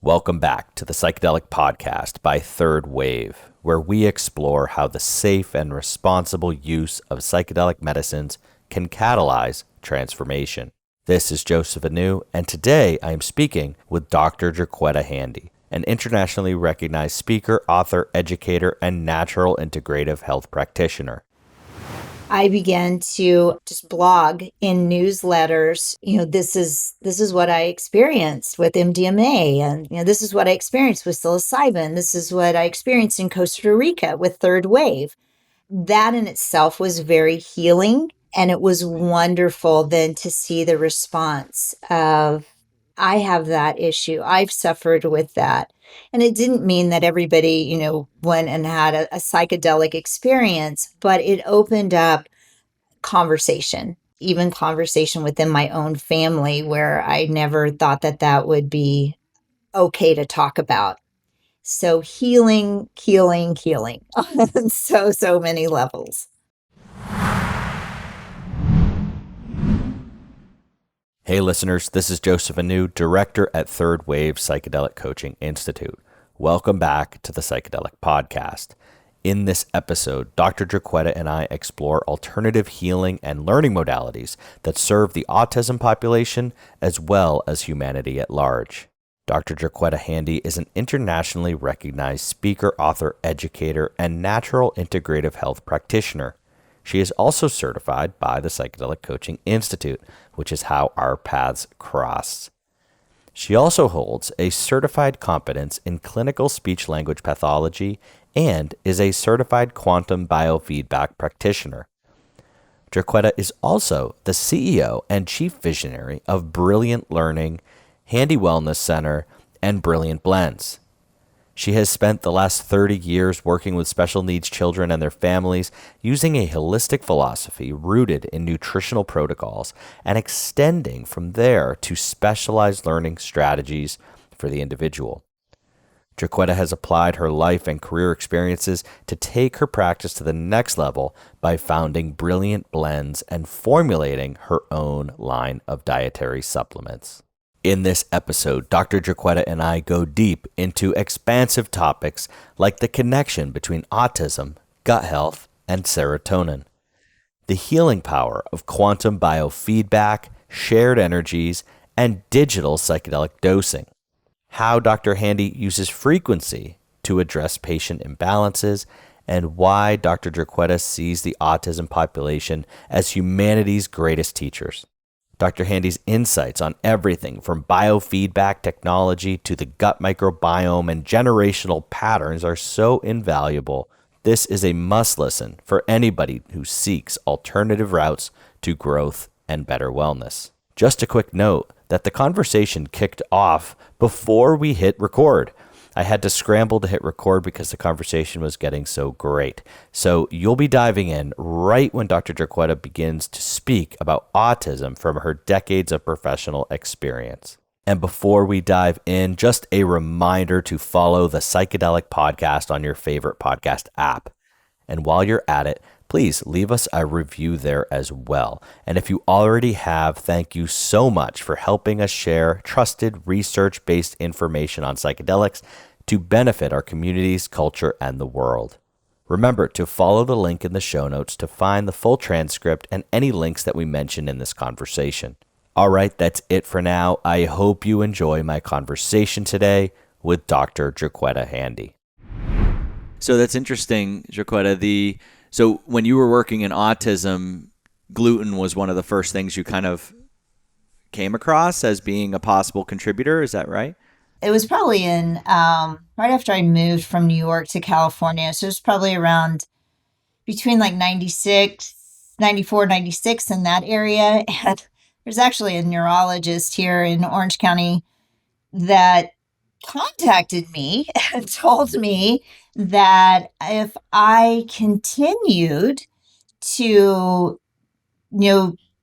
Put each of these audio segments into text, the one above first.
Welcome back to the Psychedelic Podcast by Third Wave, where we explore how the safe and responsible use of psychedelic medicines can catalyze transformation. This is Joseph Anew, and today I am speaking with Dr. JoQueta Handy, an internationally recognized speaker, author, educator, and natural integrative health practitioner. I began to just blog in newsletters. This is what I experienced with MDMA, and this is what I experienced with psilocybin. This is what I experienced in Costa Rica with Third Wave. That in itself was very healing, and it was wonderful then to see the response of, I have that issue. I've suffered with that. And it didn't mean that everybody, went and had a psychedelic experience, but it opened up conversation, even conversation within my own family, where I never thought that that would be okay to talk about. So healing on so many levels. Hey listeners, this is Joseph Anew, director at Third Wave Psychedelic Coaching Institute. Welcome back to the Psychedelic Podcast. In this episode, Dr. JoQueta and I explore alternative healing and learning modalities that serve the autism population as well as humanity at large. Dr. JoQueta Handy is an internationally recognized speaker, author, educator, and natural integrative health practitioner. She is also certified by the Psychedelic Coaching Institute, which is how our paths cross. She also holds a certified competence in clinical speech-language pathology and is a certified quantum biofeedback practitioner. JoQueta is also the CEO and chief visionary of Brilliant Learning, Handy Wellness Center, and Brilliant Blends. She has spent the last 30 years working with special needs children and their families using a holistic philosophy rooted in nutritional protocols and extending from there to specialized learning strategies for the individual. JoQueta has applied her life and career experiences to take her practice to the next level by founding Brilliant Blends and formulating her own line of dietary supplements. In this episode, Dr. JoQueta and I go deep into expansive topics like the connection between autism, gut health, and serotonin, the healing power of quantum biofeedback, shared energies, and digital psychedelic dosing, how Dr. Handy uses frequency to address patient imbalances, and why Dr. JoQueta sees the autism population as humanity's greatest teachers. Dr. Handy's insights on everything from biofeedback technology to the gut microbiome and generational patterns are so invaluable. This is a must listen for anybody who seeks alternative routes to growth and better wellness. Just a quick note that the conversation kicked off before we hit record. I had to scramble to hit record because the conversation was getting so great. So you'll be diving in right when Dr. JoQueta begins to speak about autism from her decades of professional experience. And before we dive in, just a reminder to follow the Psychedelic Podcast on your favorite podcast app. And while you're at it, please leave us a review there as well. And if you already have, thank you so much for helping us share trusted research-based information on psychedelics to benefit our communities, culture, and the world. Remember to follow the link in the show notes to find the full transcript and any links that we mention in this conversation. All right, that's it for now. I hope you enjoy my conversation today with Dr. JoQueta Handy. So that's interesting, JoQueta. So when you were working in autism, gluten was one of the first things you kind of came across as being a possible contributor. Is that right? It was probably in right after I moved from New York to California. So it was probably around between like 94, 96 in that area. And there's actually a neurologist here in Orange County that contacted me and told me that if I continued to,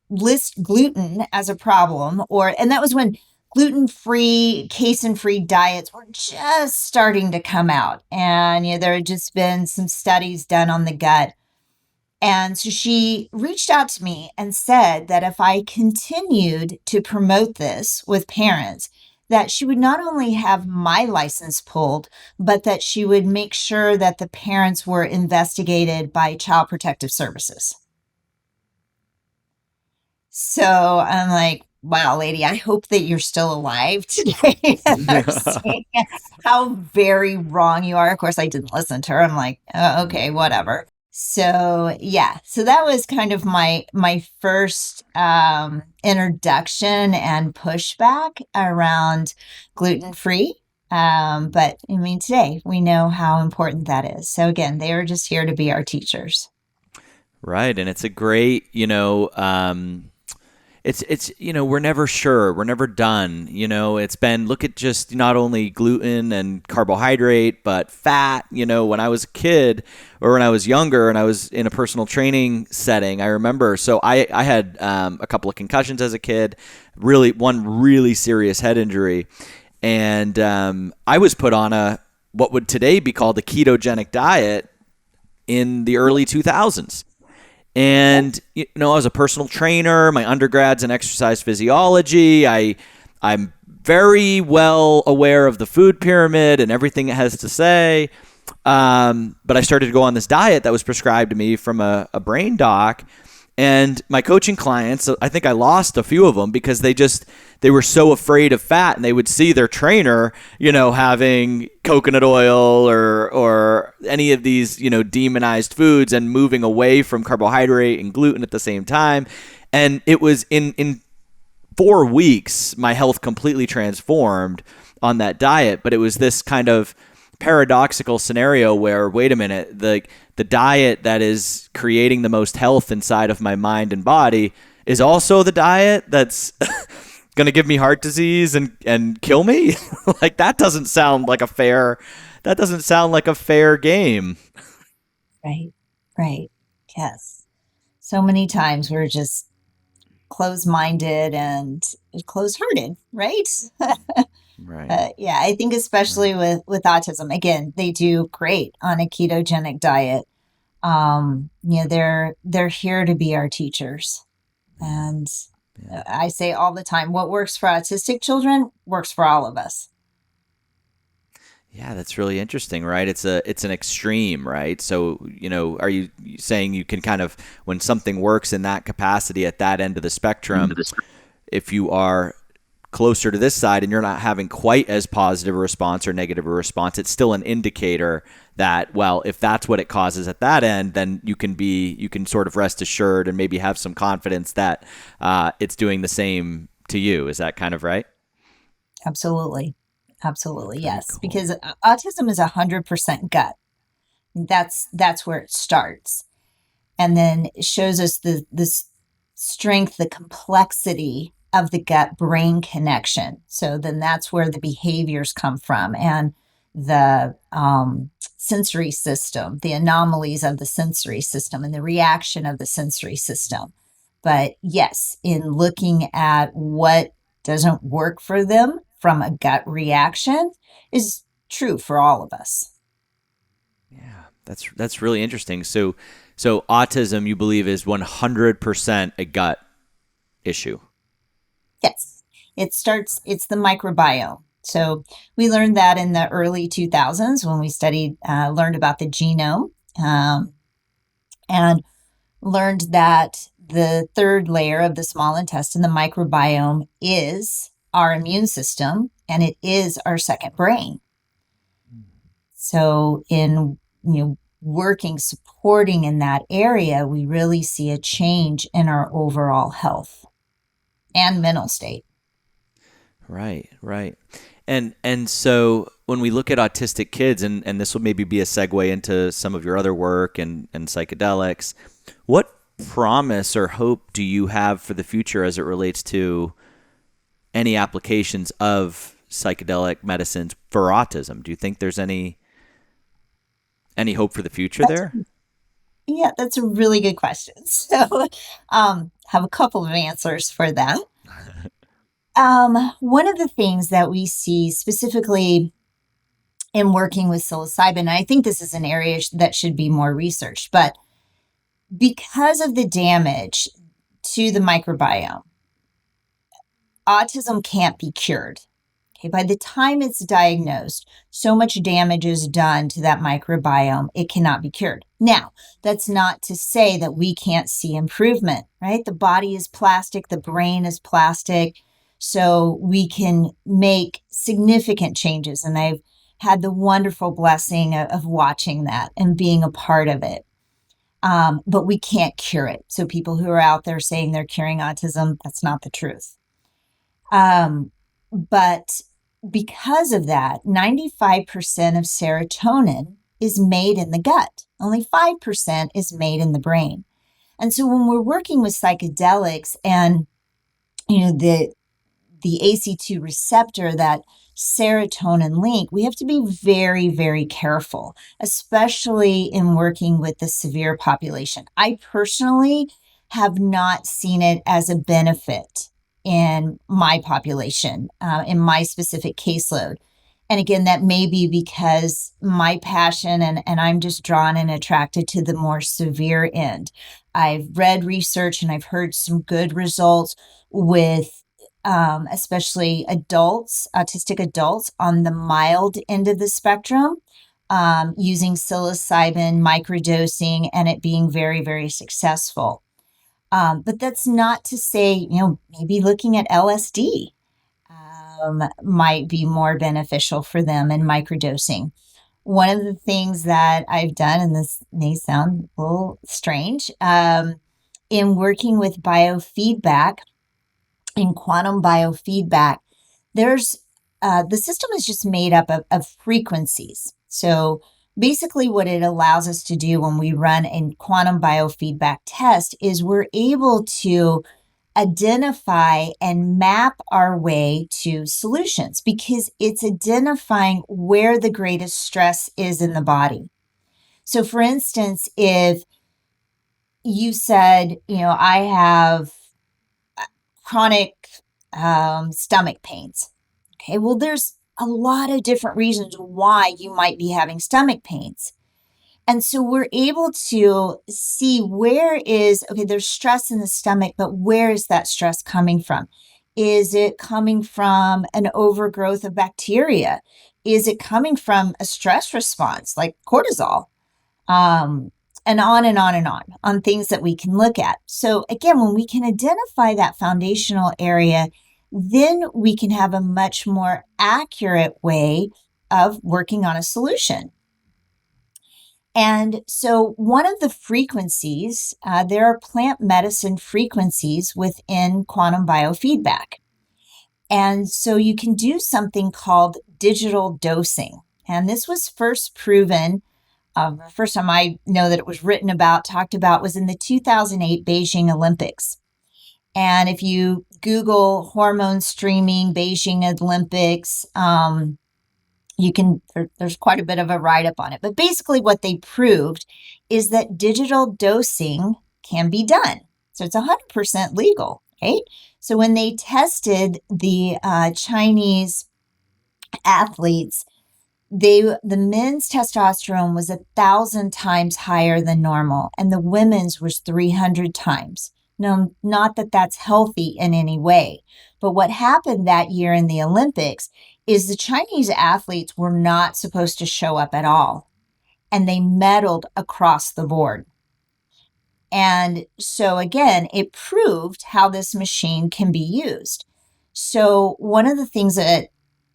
list gluten as a problem, and that was when gluten-free, casein-free diets were just starting to come out. And, there had just been some studies done on the gut. And so she reached out to me and said that if I continued to promote this with parents, that she would not only have my license pulled, but that she would make sure that the parents were investigated by Child Protective Services. So I'm like, wow, lady, I hope that you're still alive today and are seeing how very wrong you are. Of course, I didn't listen to her. I'm like, oh, okay, whatever. So yeah, so that was kind of my first introduction and pushback around gluten-free. But I mean, today we know how important that is. So again, they are just here to be our teachers. Right. And it's a great, it's we're never sure, we're never done. It's been, look at just not only gluten and carbohydrate but fat. When I was a kid or when I was younger and I was in a personal training setting, I remember, so I had a couple of concussions as a kid, one really serious head injury, and I was put on what would today be called a ketogenic diet in the early 2000s. And, I was a personal trainer. My undergrad's in exercise physiology. I'm very well aware of the food pyramid and everything it has to say. But I started to go on this diet that was prescribed to me from a brain doc. And my coaching clients, I think I lost a few of them because they were so afraid of fat, and they would see their trainer, having coconut oil or any of these, demonized foods and moving away from carbohydrate and gluten at the same time. And it was in 4 weeks, my health completely transformed on that diet. But it was this kind of paradoxical scenario where, wait a minute, the diet that is creating the most health inside of my mind and body is also the diet that's going to give me heart disease and kill me. Like, that doesn't sound like a fair game. Right. Yes. So many times we're just closed-minded and closed-hearted, right? Right. Yeah, I think especially with autism, again, they do great on a ketogenic diet. They're here to be our teachers. And I say all the time, what works for autistic children works for all of us. Yeah, that's really interesting, right? It's an extreme, right? So, are you saying you can kind of, when something works in that capacity at that end of the spectrum, if you are closer to this side and you're not having quite as positive a response or negative a response, it's still an indicator that, well, if that's what it causes at that end, then you can sort of rest assured and maybe have some confidence that it's doing the same to you. Is that kind of right? Absolutely. Very Yes. cool. Because autism is 100% gut. That's where it starts. And then it shows us the strength, the complexity of the gut brain connection. So then that's where the behaviors come from, and the sensory system, the anomalies of the sensory system, and the reaction of the sensory system. But yes, in looking at what doesn't work for them from a gut reaction is true for all of us. Yeah, that's really interesting. So autism, you believe, is 100% a gut issue. Yes, it's the microbiome. So we learned that in the early 2000s when we learned about the genome, and learned that the third layer of the small intestine, the microbiome, is our immune system, and it is our second brain. So in supporting in that area, we really see a change in our overall health and mental state. Right. And so when we look at autistic kids, and this will maybe be a segue into some of your other work and psychedelics, what promise or hope do you have for the future as it relates to any applications of psychedelic medicines for autism? Do you think there's any hope for the future there? Yeah, that's a really good question. So, have a couple of answers for that. One of the things that we see specifically in working with psilocybin, and I think this is an area that should be more researched, but because of the damage to the microbiome, autism can't be cured. Okay, by the time it's diagnosed, so much damage is done to that microbiome, it cannot be cured. Now, that's not to say that we can't see improvement, right? The body is plastic, the brain is plastic, so we can make significant changes. And I've had the wonderful blessing of watching that and being a part of it. But we can't cure it. So people who are out there saying they're curing autism, that's not the truth. But because of that, 95% of serotonin is made in the gut. Only 5% is made in the brain. And so when we're working with psychedelics and the ACE2 receptor, that serotonin link, we have to be very, very careful, especially in working with the severe population. I personally have not seen it as a benefit in my population, in my specific caseload. And again, that may be because my passion and I'm just drawn and attracted to the more severe end. I've read research and I've heard some good results with especially adults, autistic adults on the mild end of the spectrum, using psilocybin, microdosing, and it being very, very successful. But that's not to say, maybe looking at LSD might be more beneficial for them in microdosing. One of the things that I've done, and this may sound a little strange, in working with biofeedback, in quantum biofeedback, there's the system is just made up of frequencies. So basically what it allows us to do when we run a quantum biofeedback test is we're able to identify and map our way to solutions because it's identifying where the greatest stress is in the body. So for instance, if you said, I have chronic stomach pains. Okay, well, there's a lot of different reasons why you might be having stomach pains. And so we're able to see there's stress in the stomach, but where is that stress coming from? Is it coming from an overgrowth of bacteria? Is it coming from a stress response like cortisol? And on and on and on things that we can look at. So again, when we can identify that foundational area, then we can have a much more accurate way of working on a solution. And so one of the frequencies, there are plant medicine frequencies within quantum biofeedback. And so you can do something called digital dosing. And this was first proven the first time I know that it was written about, talked about, was in the 2008 Beijing Olympics. And if you Google hormone streaming Beijing Olympics, there's quite a bit of a write-up on it. But basically what they proved is that digital dosing can be done. So it's 100% legal, right? So when they tested the Chinese athletes, the men's testosterone was 1,000 times higher than normal, and the women's was 300 times. No, not that that's healthy in any way, but what happened that year in the Olympics is the Chinese athletes were not supposed to show up at all, and they medaled across the board. And so again, it proved how this machine can be used. So one of the things that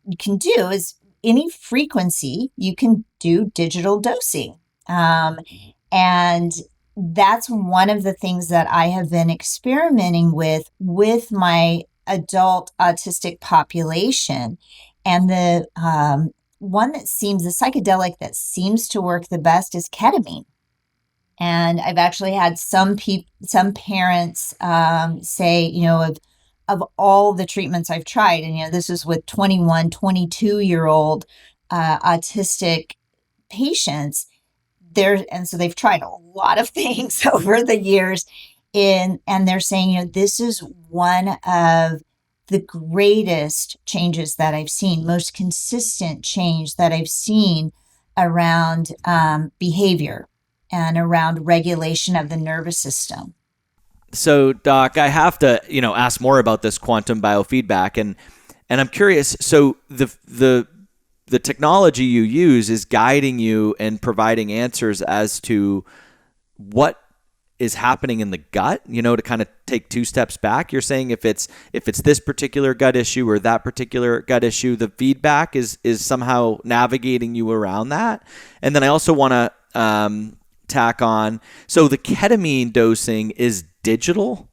you can do is any frequency, you can do digital dosing. And that's one of the things that I have been experimenting with my adult autistic population. And the psychedelic that seems to work the best is ketamine. And I've actually had some parents say, of all the treatments I've tried, and this is with 21, 22-year-old autistic patients, and so they've tried a lot of things over the years, and they're saying, this is one of the greatest changes that I've seen, most consistent change that I've seen around behavior and around regulation of the nervous system. So, Doc, I have to, ask more about this quantum biofeedback. And And I'm curious, so the technology you use is guiding you and providing answers as to what is happening in the gut, to kind of take two steps back. You're saying if it's this particular gut issue or that particular gut issue, the feedback is somehow navigating you around that. And then I also want to tack on, so the ketamine dosing is digital.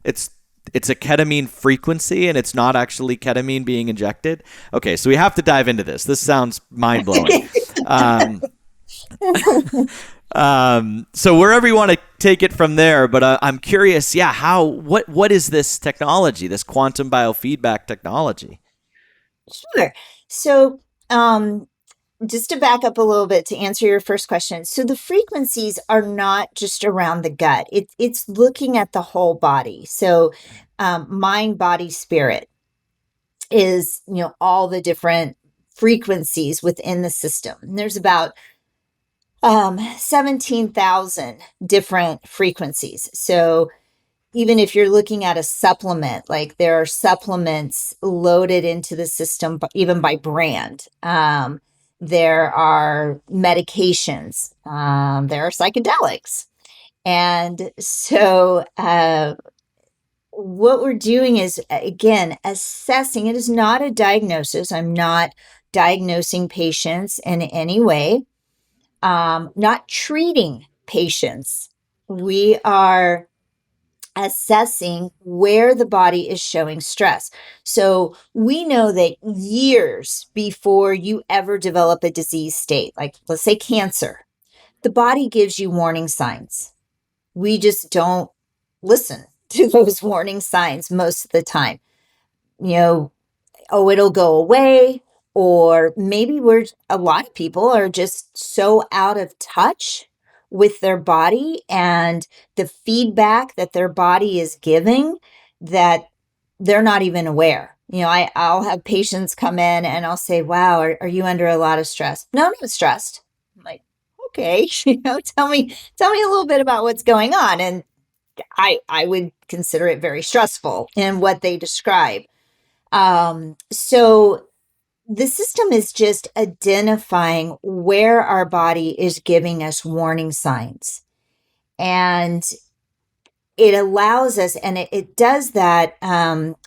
It's a ketamine frequency, and it's not actually ketamine being injected. Okay, so we have to dive into this. This sounds mind blowing. So wherever you want to take it from there, but I'm curious, what is this technology, this quantum biofeedback technology? Sure. So, just to back up a little bit to answer your first question. So the frequencies are not just around the gut. It's looking at the whole body. So mind, body, spirit is, all the different frequencies within the system. And there's about 17,000 different frequencies. So even if you're looking at a supplement, like there are supplements loaded into the system, even by brand. There are medications. There are psychedelics. And so what we're doing is, again, assessing. It is not a diagnosis. I'm not diagnosing patients in any way, not treating patients. We are assessing where the body is showing stress. So we know that years before you ever develop a disease state, like let's say cancer, the body gives you warning signs. We just don't listen to those warning signs most of the time. You know, oh, it'll go away. Or maybe a lot of people are just so out of touch with their body and the feedback that their body is giving that they're not even aware. I'll have patients come in and I'll say, wow, are you under a lot of stress? No, I'm not stressed. I'm like, okay, tell me a little bit about what's going on. And I would consider it very stressful in what they describe. So the system is just identifying where our body is giving us warning signs. And it allows us, and it does that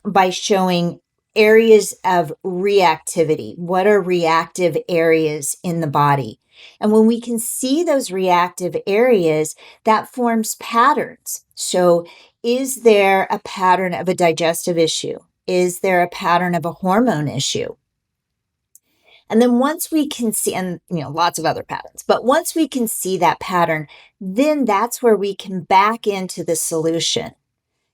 by showing areas of reactivity. What are reactive areas in the body? And when we can see those reactive areas, that forms patterns. So, is there a pattern of a digestive issue? Is there a pattern of a hormone issue? And then once we can see, and lots of other patterns, but once we can see that pattern, then that's where we can back into the solution.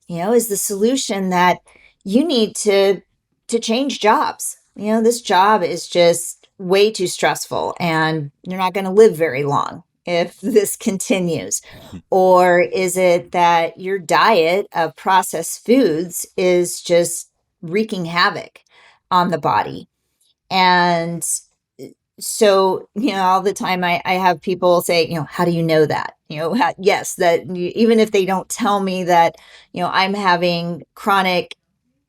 Is the solution that you need to change jobs? This job is just way too stressful and you're not going to live very long if this continues. Or is it that your diet of processed foods is just wreaking havoc on the body? And so, all the time I have people say, how do you know that? Yes, that even if they don't tell me that, I'm having chronic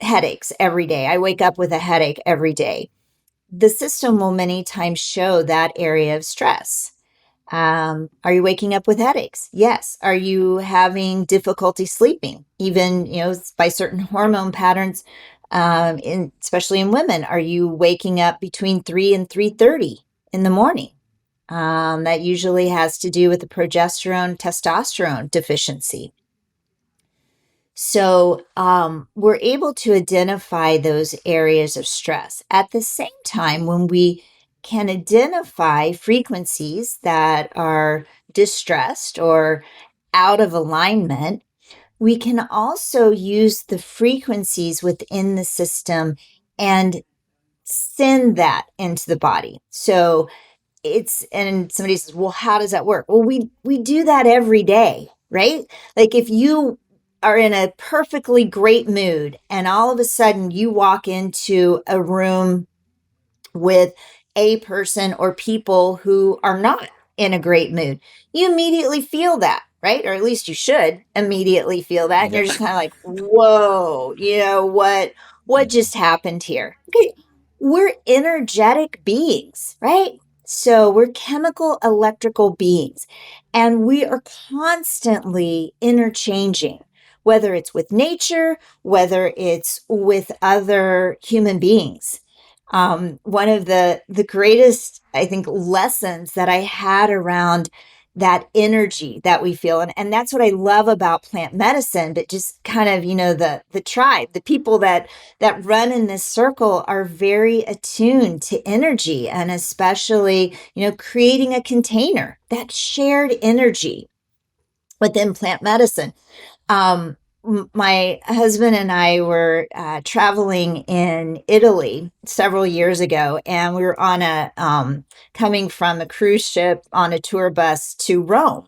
headaches every day, I wake up with a headache every day. The system will many times show that area of stress. Are you waking up with headaches? Yes. Are you having difficulty sleeping? Even, by certain hormone patterns, especially in women, are you waking up between 3 and 3:30 in the morning? That usually has to do with the progesterone, testosterone deficiency. So we're able to identify those areas of stress. At the same time, when we can identify frequencies that are distressed or out of alignment, we can also use the frequencies within the system and send that into the body. So and somebody says, well, how does that work? Well, we do that every day, right? Like if you are in a perfectly great mood and all of a sudden you walk into a room with a person or people who are not in a great mood, you immediately feel that, right? Or at least you should immediately feel that. And Yeah. you're just kind of like, whoa, what just happened here? Okay, we're energetic beings, right? So we're chemical electrical beings, and we are constantly interchanging, whether it's with nature, whether it's with other human beings. One of the greatest, I think, lessons that I had around that energy that we feel, and that's what I love about plant medicine, but just kind of, the tribe, the people that run in this circle are very attuned to energy, and especially, creating a container, that shared energy within plant medicine. My husband and I were traveling in Italy several years ago, and we were on coming from a cruise ship on a tour bus to Rome.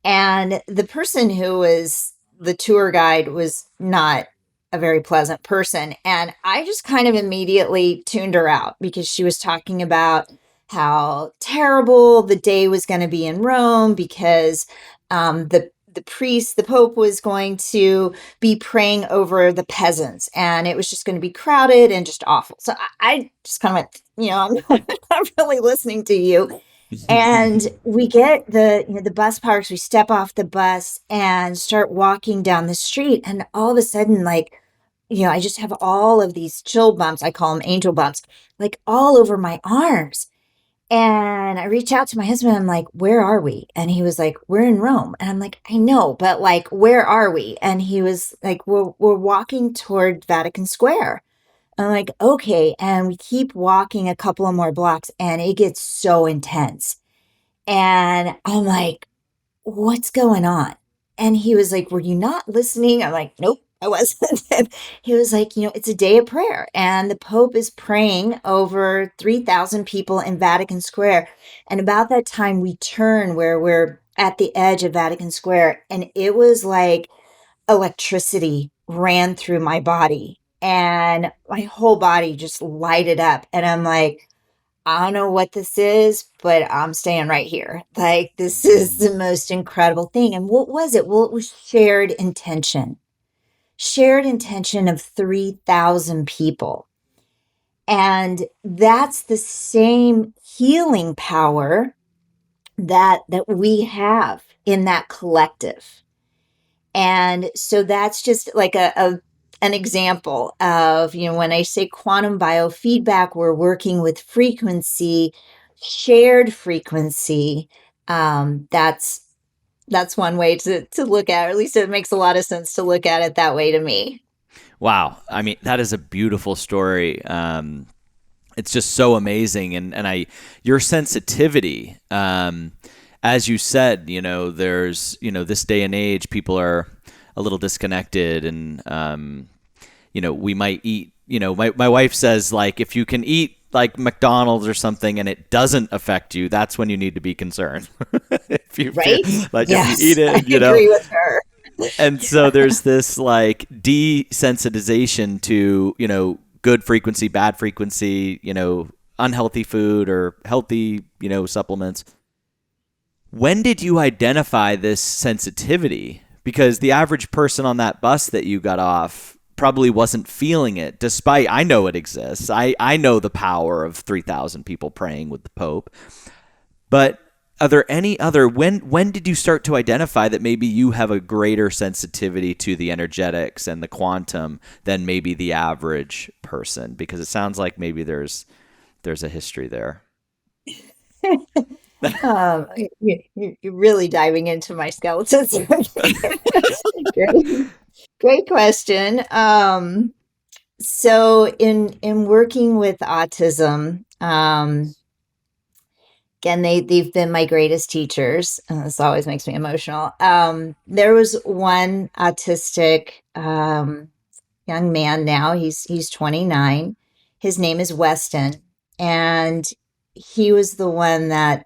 And the person who was the tour guide was not a very pleasant person. And I just kind of immediately tuned her out because she was talking about how terrible the day was going to be in Rome because the priest, the Pope, was going to be praying over the peasants, and it was just going to be crowded and just awful. So I just kind of went, I'm not really listening to you. And we get the bus parks, we step off the bus and start walking down the street. And all of a sudden, like, I just have all of these chill bumps. I call them angel bumps, like all over my arms. And I reach out to my husband. I'm like, where are we? And he was like, we're in Rome. And I'm like, I know, but like, where are we? And he was like, we're walking toward Vatican Square. I'm like, okay. And we keep walking a couple of more blocks, and it gets so intense. And I'm like, what's going on? And he was like, were you not listening? I'm like, nope, I wasn't. And he was like, it's a day of prayer, and the Pope is praying over 3,000 people in Vatican Square. And about that time, we turn where we're at the edge of Vatican Square, and it was like electricity ran through my body, and my whole body just lighted up. And I'm like, I don't know what this is, but I'm staying right here. Like, this is the most incredible thing. And what was it? Well, it was shared intention of 3,000 people. And that's the same healing power that we have in that collective. And so that's just like an example of, when I say quantum biofeedback, we're working with frequency, shared frequency. That's one way to look at it. Or at least it makes a lot of sense to look at it that way to me. Wow. I mean, that is a beautiful story. It's just so amazing. And your sensitivity, as you said, there's, this day and age, people are a little disconnected, and, we might eat, my wife says, like, if you can eat like McDonald's or something and it doesn't affect you, that's when you need to be concerned. If you Right? feel, like, Yes, if you eat it, I agree with her. and so there's this like desensitization to, good frequency, bad frequency, unhealthy food or healthy, supplements. When did you identify this sensitivity? Because the average person on that bus that you got off probably wasn't feeling it, despite I know it exists. I know the power of 3,000 people praying with the Pope. But are there any other, when did you start to identify that maybe you have a greater sensitivity to the energetics and the quantum than maybe the average person? Because it sounds like maybe there's a history there. Um, you're really diving into my skeletons. Great, great question. So in working with autism, again, they've been my greatest teachers. This always makes me emotional. There was one autistic young man. Now he's 29. His name is Weston, and he was the one that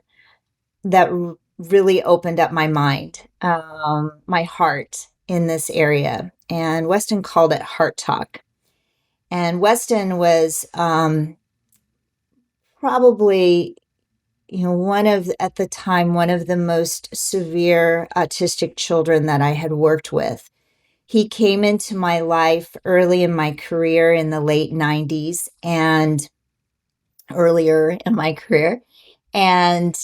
really opened up my mind, my heart in this area. And Weston called it heart talk. And Weston was probably, at the time, one of the most severe autistic children that I had worked with. He came into my life early in my career in the late 90s and earlier in my career. And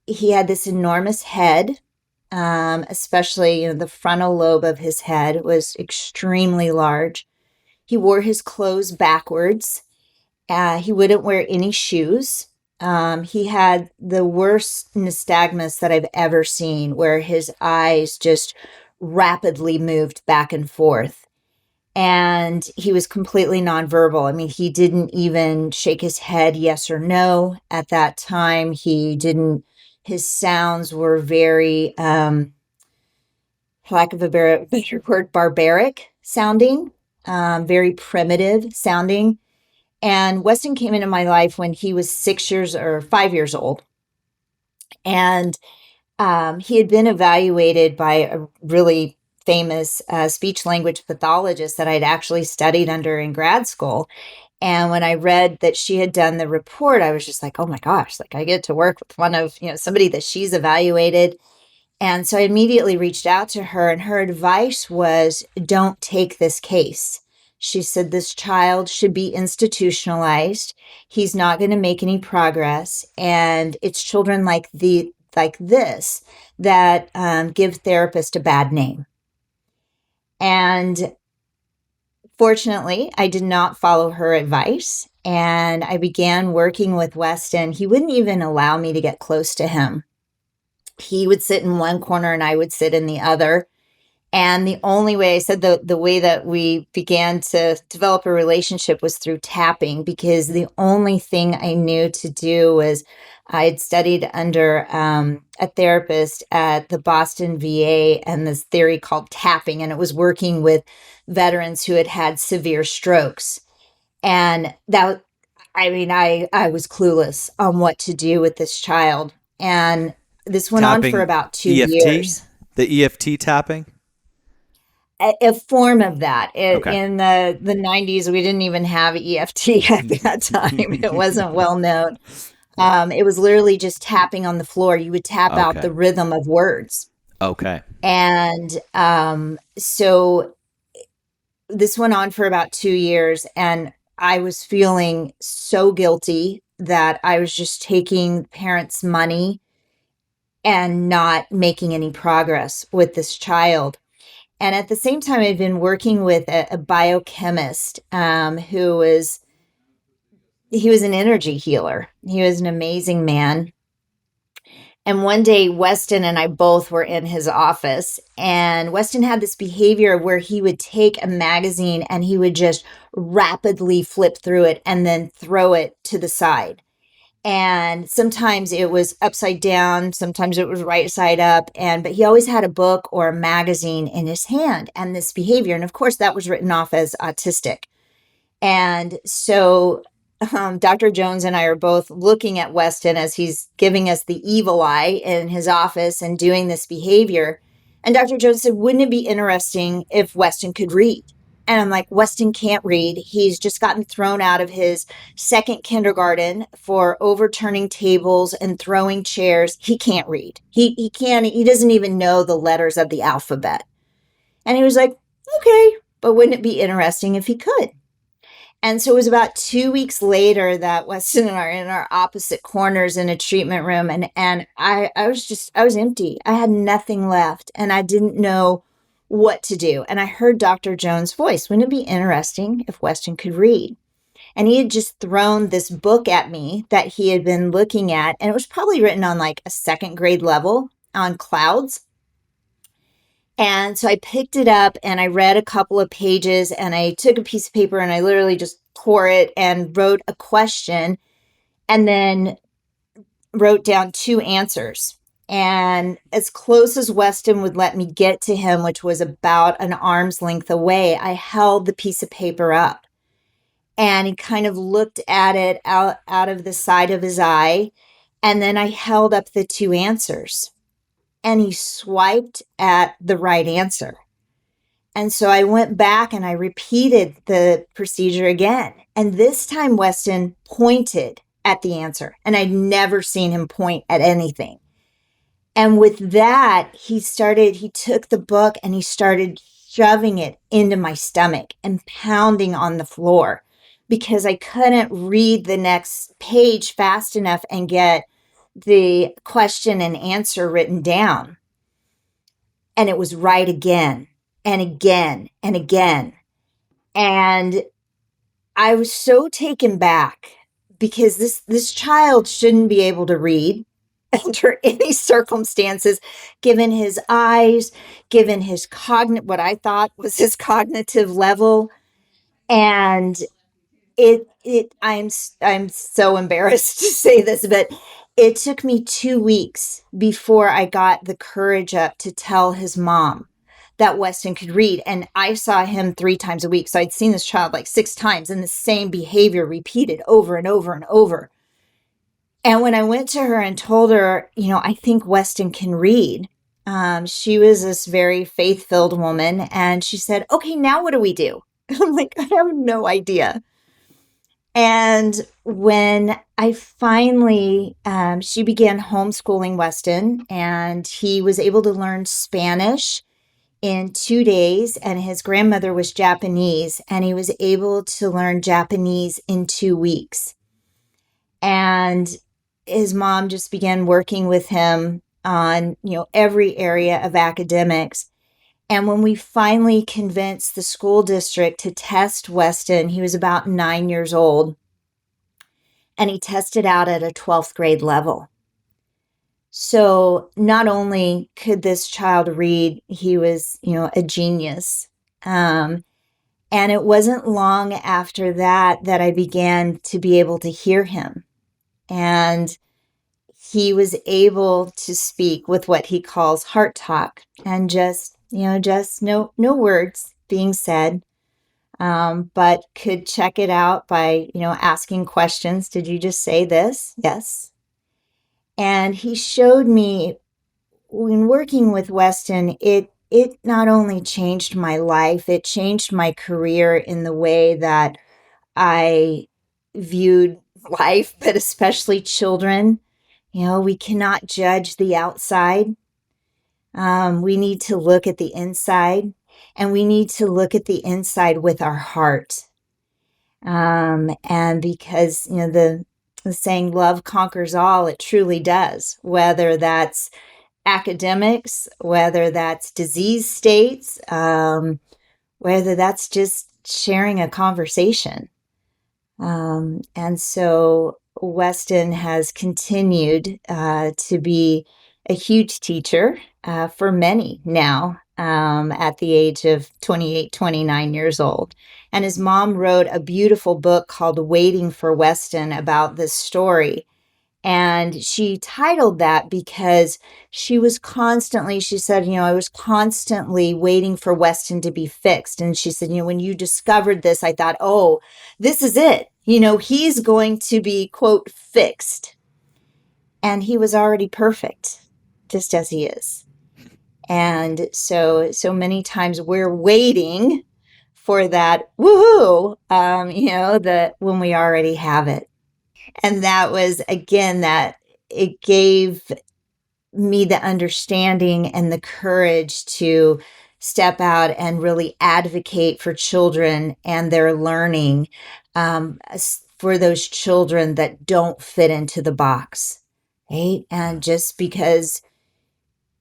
he had this enormous head, especially the frontal lobe of his head was extremely large. He wore his clothes backwards. He wouldn't wear any shoes. He had the worst nystagmus that I've ever seen, where his eyes just rapidly moved back and forth. And he was completely nonverbal. I mean, he didn't even shake his head yes or no at that time. His sounds were very, for lack of a better word, barbaric sounding, very primitive sounding. And Weston came into my life when he was 5 years old. And he had been evaluated by a really famous speech language pathologist that I'd actually studied under in grad school. And when I read that she had done the report, I was just like, oh my gosh, like I get to work with one of, somebody that she's evaluated. And so I immediately reached out to her, and her advice was, don't take this case. She said, this child should be institutionalized. He's not going to make any progress. And it's children like this that give therapists a bad name. And fortunately, I did not follow her advice. And I began working with Weston. He wouldn't even allow me to get close to him. He would sit in one corner and I would sit in the other. And the only way, I said the way that we began to develop a relationship was through tapping, because the only thing I knew to do was I had studied under a therapist at the Boston VA and this theory called tapping, and it was working with veterans who had had severe strokes. And that, I was clueless on what to do with this child. And this went on for about 2 years. The EFT tapping? A form of that. Okay. In the 90s, we didn't even have EFT at that time. It wasn't well known. It was literally just tapping on the floor. You would tap out the rhythm of words. Okay. And so this went on for about 2 years, and I was feeling so guilty that I was just taking parents' money and not making any progress with this child. And at the same time, I'd been working with a biochemist he was an energy healer. He was an amazing man. And one day, Weston and I both were in his office, and Weston had this behavior where he would take a magazine and he would just rapidly flip through it and then throw it to the side. And sometimes it was upside down, sometimes it was right side up, but he always had a book or a magazine in his hand, and this behavior. And of course, that was written off as autistic. And so Dr. Jones and I are both looking at Weston as he's giving us the evil eye in his office and doing this behavior. And Dr. Jones said, wouldn't it be interesting if Weston could read? And I'm like, Weston can't read. He's just gotten thrown out of his second kindergarten for overturning tables and throwing chairs. He can't read. He doesn't even know the letters of the alphabet. And he was like, okay, but wouldn't it be interesting if he could? And so it was about 2 weeks later that Weston and I are in our opposite corners in a treatment room. And I was empty. I had nothing left, and I didn't know what to do. And I heard Dr. Jones' voice. Wouldn't it be interesting if Weston could read? And he had just thrown this book at me that he had been looking at. And it was probably written on like a second grade level on clouds. And so I picked it up and I read a couple of pages, and I took a piece of paper and I literally just tore it and wrote a question and then wrote down 2 answers. And as close as Weston would let me get to him, which was about an arm's length away, I held the piece of paper up. And he kind of looked at it out of the side of his eye. And then I held up the 2 answers. And he swiped at the right answer. And so I went back and I repeated the procedure again. And this time Weston pointed at the answer. And I'd never seen him point at anything. And with that, he took the book and he started shoving it into my stomach and pounding on the floor because I couldn't read the next page fast enough and get the question and answer written down. And it was right again and again and again. And I was so taken back because this child shouldn't be able to read under any circumstances, given his eyes, given his what I thought was his cognitive level. And I'm so embarrassed to say this, but it took me 2 weeks before I got the courage up to tell his mom that Weston could read. And I saw him 3 times a week. So I'd seen this child like 6 times and the same behavior repeated over and over and over. And when I went to her and told her, I think Weston can read, she was this very faith-filled woman. And she said, okay, now what do we do? I'm like, I have no idea. And when I finally, she began homeschooling Weston, and he was able to learn Spanish in 2 days, and his grandmother was Japanese, and he was able to learn Japanese in 2 weeks. And his mom just began working with him on, every area of academics. And when we finally convinced the school district to test Weston, he was about 9 years old, and he tested out at a 12th grade level. So not only could this child read, he was, a genius. And it wasn't long after that I began to be able to hear him. And he was able to speak with what he calls heart talk, and just no words being said, but could check it out by, asking questions. Did you just say this? Yes. And he showed me, when working with Weston, it not only changed my life, it changed my career in the way that I viewed life, but especially children. We cannot judge the outside. We need to look at the inside, and we need to look at the inside with our heart. And because, the saying love conquers all, it truly does, whether that's academics, whether that's disease states, whether that's just sharing a conversation. And so Weston has continued to be a huge teacher for many now, at the age of 28, 29 years old. And his mom wrote a beautiful book called Waiting for Weston about this story. And she titled that because she said, I was constantly waiting for Weston to be fixed. And she said, when you discovered this, I thought, oh, this is it. He's going to be, quote, fixed. And he was already perfect, just as he is. And so many times we're waiting for that woohoo, when we already have it. And that was, again, that it gave me the understanding and the courage to step out and really advocate for children and their learning, for those children that don't fit into the box, right? And just because,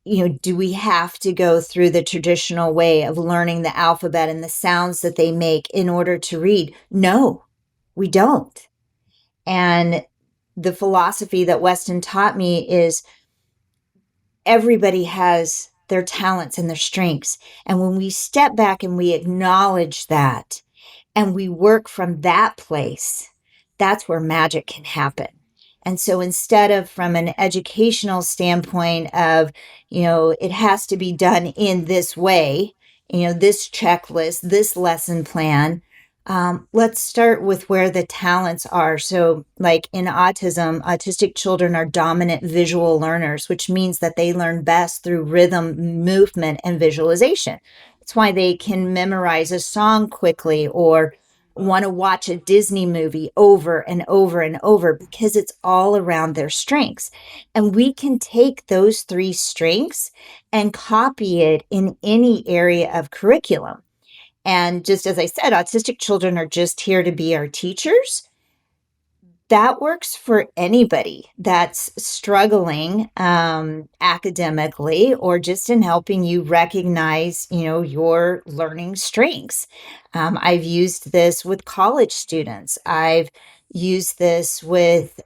do we have to go through the traditional way of learning the alphabet and the sounds that they make in order to read? No, we don't. And the philosophy that Weston taught me is everybody has their talents and their strengths. And when we step back and we acknowledge that and we work from that place, that's where magic can happen. And so instead of from an educational standpoint of, it has to be done in this way, this checklist, this lesson plan, let's start with where the talents are. So like in autism, autistic children are dominant visual learners, which means that they learn best through rhythm, movement, and visualization. That's why they can memorize a song quickly or want to watch a Disney movie over and over and over because it's all around their strengths. And we can take those three strengths and copy it in any area of curriculum. And just as I said, autistic children are just here to be our teachers. That works for anybody that's struggling academically or just in helping you recognize, your learning strengths. I've used this with college students. I've used this with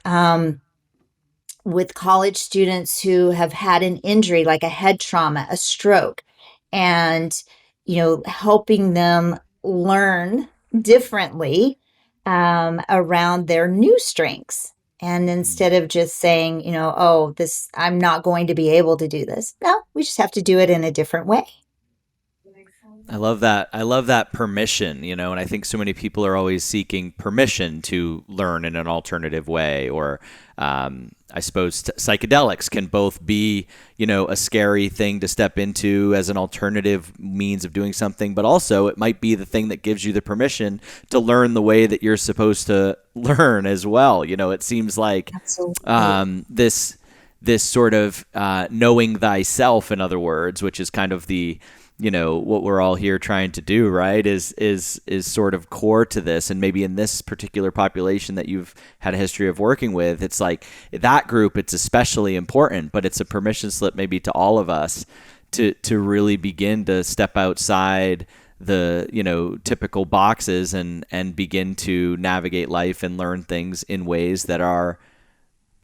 college students who have had an injury like a head trauma, a stroke, and helping them learn differently around their new strengths. And instead of just saying, oh, this, I'm not going to be able to do this. No, we just have to do it in a different way. I love that. I love that permission, and I think so many people are always seeking permission to learn in an alternative way. Or I suppose psychedelics can both be, a scary thing to step into as an alternative means of doing something, but also it might be the thing that gives you the permission to learn the way that you're supposed to learn as well. It seems like this sort of knowing thyself, in other words, which is kind of the what we're all here trying to do, right, is sort of core to this. And maybe in this particular population that you've had a history of working with, it's like that group, it's especially important, but it's a permission slip maybe to all of us to really begin to step outside the, typical boxes and begin to navigate life and learn things in ways that are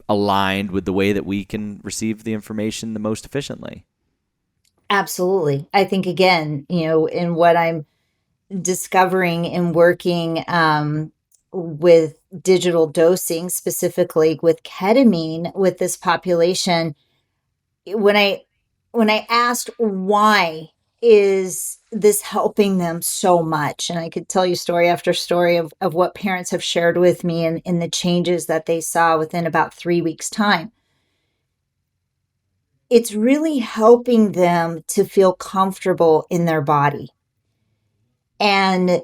aligned with the way that we can receive the information the most efficiently. Absolutely. I think, again, in what I'm discovering in working with digital dosing, specifically with ketamine with this population, when I asked why is this helping them so much, and I could tell you story after story of what parents have shared with me and in the changes that they saw within about 3 weeks' time. It's really helping them to feel comfortable in their body. And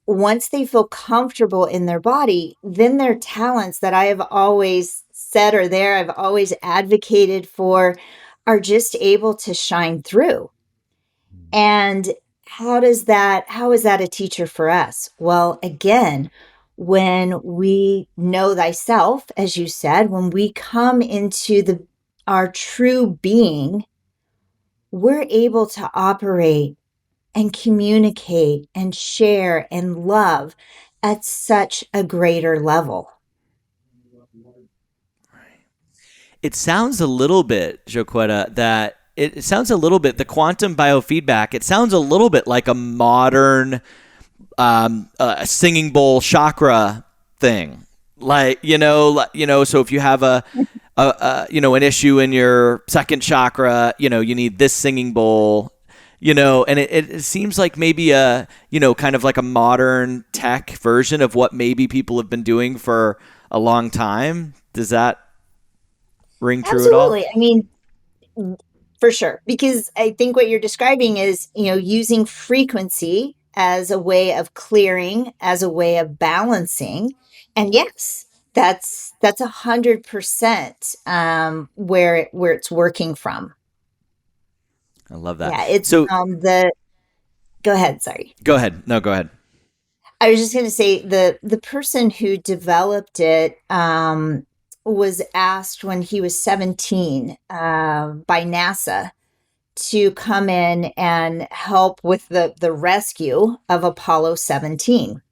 once they feel comfortable in their body, then their talents that I have always said are there, I've always advocated for, are just able to shine through. And how is that a teacher for us? Well, again, when we know thyself, as you said, when we come into our true being, we're able to operate and communicate and share and love at such a greater level. It sounds a little bit, JoQueta, that it sounds a little bit, the quantum biofeedback, it sounds a little bit like a modern singing bowl chakra thing. Like, so if you have an issue in your second chakra, you need this singing bowl, and it seems like maybe kind of like a modern tech version of what maybe people have been doing for a long time. Does that ring true at all? Absolutely. I mean, for sure. Because I think what you're describing is, using frequency as a way of clearing, as a way of balancing. And yes, that's 100% where it's working from. I love that. Yeah, it's So go ahead, sorry. go ahead. No, go ahead. I was just going to say the person who developed it was asked when he was 17 by NASA to come in and help with the rescue of Apollo 17.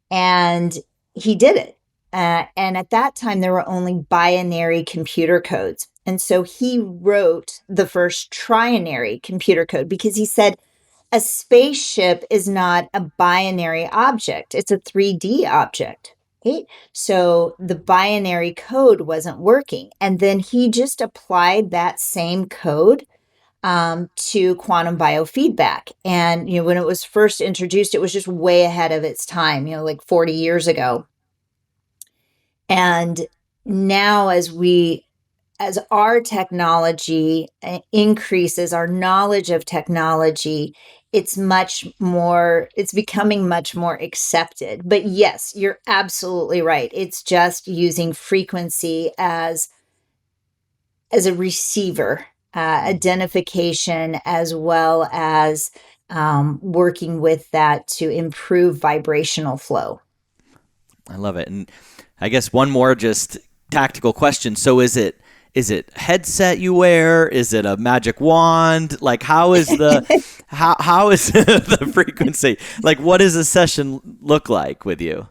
And he did it. And at that time, there were only binary computer codes. And so he wrote the first trinary computer code because he said, a spaceship is not a binary object. It's a 3D object. Okay? So the binary code wasn't working. And then he just applied that same code to quantum biofeedback. And, when it was first introduced, it was just way ahead of its time, like 40 years ago. And now as our technology increases, our knowledge of technology it's becoming much more accepted. But yes, you're absolutely right. It's just using frequency as a receiver, identification, as well as working with that to improve vibrational flow. I love it. And I guess one more just tactical question. So is it headset you wear? Is it a magic wand? Like how is the how is the frequency? Like what does a session look like with you?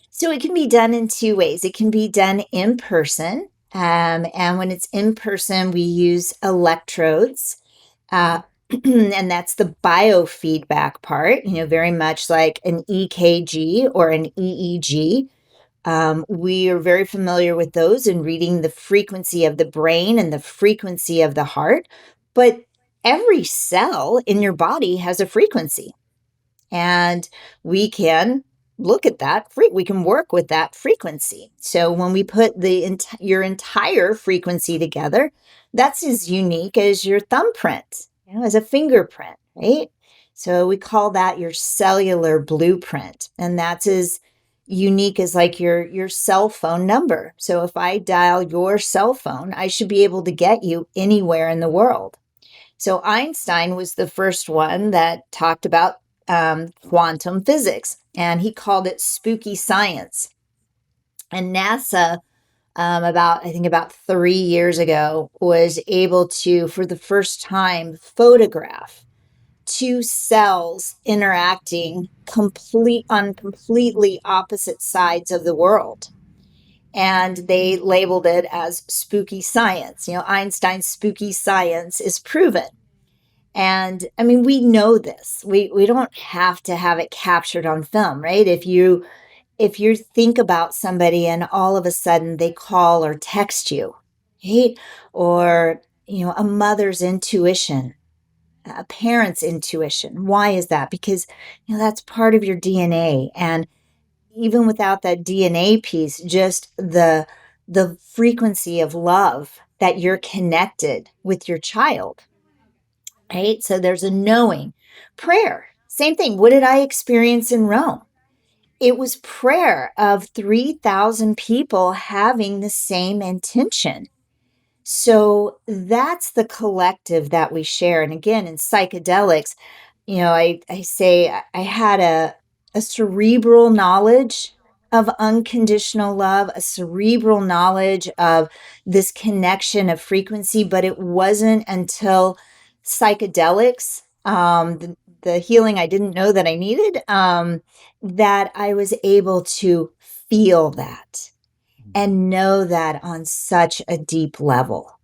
So it can be done in two ways. It can be done in person. And when it's in person, we use electrodes. Uh, and that's the biofeedback part, very much like an EKG or an EEG. We are very familiar with those and reading the frequency of the brain and the frequency of the heart. But every cell in your body has a frequency. And we can look at that we can work with that frequency. So when we put your entire frequency together, that's as unique as your thumbprint, as a fingerprint, right? So we call that your cellular blueprint, and that's as unique as like your cell phone number. So if I dial your cell phone, I should be able to get you anywhere in the world. So Einstein was the first one that talked about quantum physics, and he called it spooky science. And NASA, about 3 years ago, was able to, for the first time, photograph two cells interacting on completely opposite sides of the world. And they labeled it as spooky science. Einstein's spooky science is proven. And I mean, we know this. We don't have to have it captured on film, right? If you think about somebody and all of a sudden they call or text you, right? Or a mother's intuition, a parent's intuition. Why is that? Because that's part of your DNA. And even without that DNA piece, just the frequency of love that you're connected with your child. Right? So there's a knowing. Prayer, same thing. What did I experience in Rome? It was prayer of 3,000 people having the same intention. So that's the collective that we share. And again, in psychedelics, I say I had a cerebral knowledge of unconditional love, a cerebral knowledge of this connection of frequency, but it wasn't until psychedelics, the healing I didn't know that I needed, that I was able to feel that and know that on such a deep level.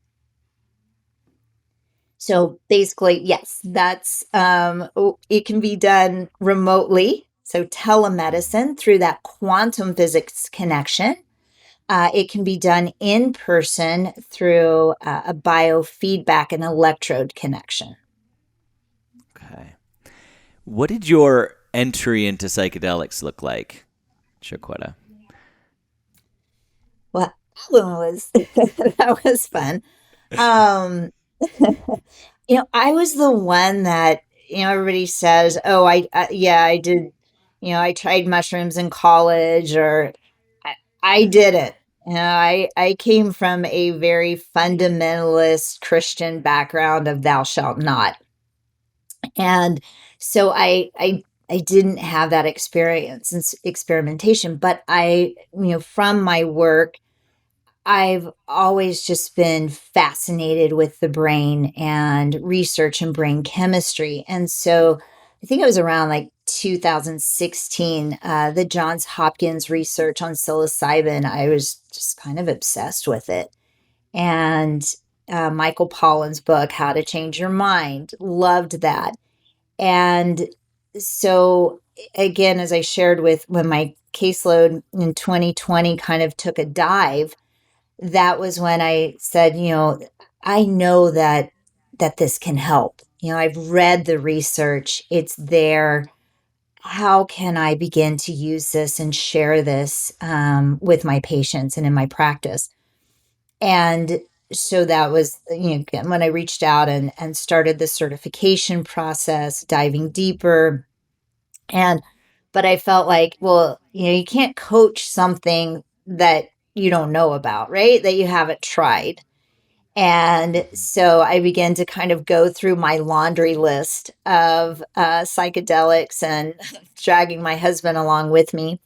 So basically, yes, that's it can be done remotely. So telemedicine through that quantum physics connection. It can be done in person through a biofeedback and electrode connection. Okay. What did your entry into psychedelics look like, JoQueta? Well, that one was that was fun. Um, I was the one that, everybody says, oh, yeah, I did, I tried mushrooms in college, or I did it. I came from a very fundamentalist Christian background of thou shalt not. And so I didn't have that experience and experimentation, but from my work, I've always just been fascinated with the brain and research and brain chemistry. And so I think it was around like 2016, the Johns Hopkins research on psilocybin, I was just kind of obsessed with it. And Michael Pollan's book, How to Change Your Mind, loved that. And so, again, as I shared when my caseload in 2020 kind of took a dive, that was when I said, I know that this can help. I've read the research, it's there. How can I begin to use this and share this with my patients and in my practice? And so that was, when I reached out and started the certification process, diving deeper. And, but I felt like, well, you can't coach something that you don't know about, right? That you haven't tried. And so I began to kind of go through my laundry list of psychedelics and dragging my husband along with me.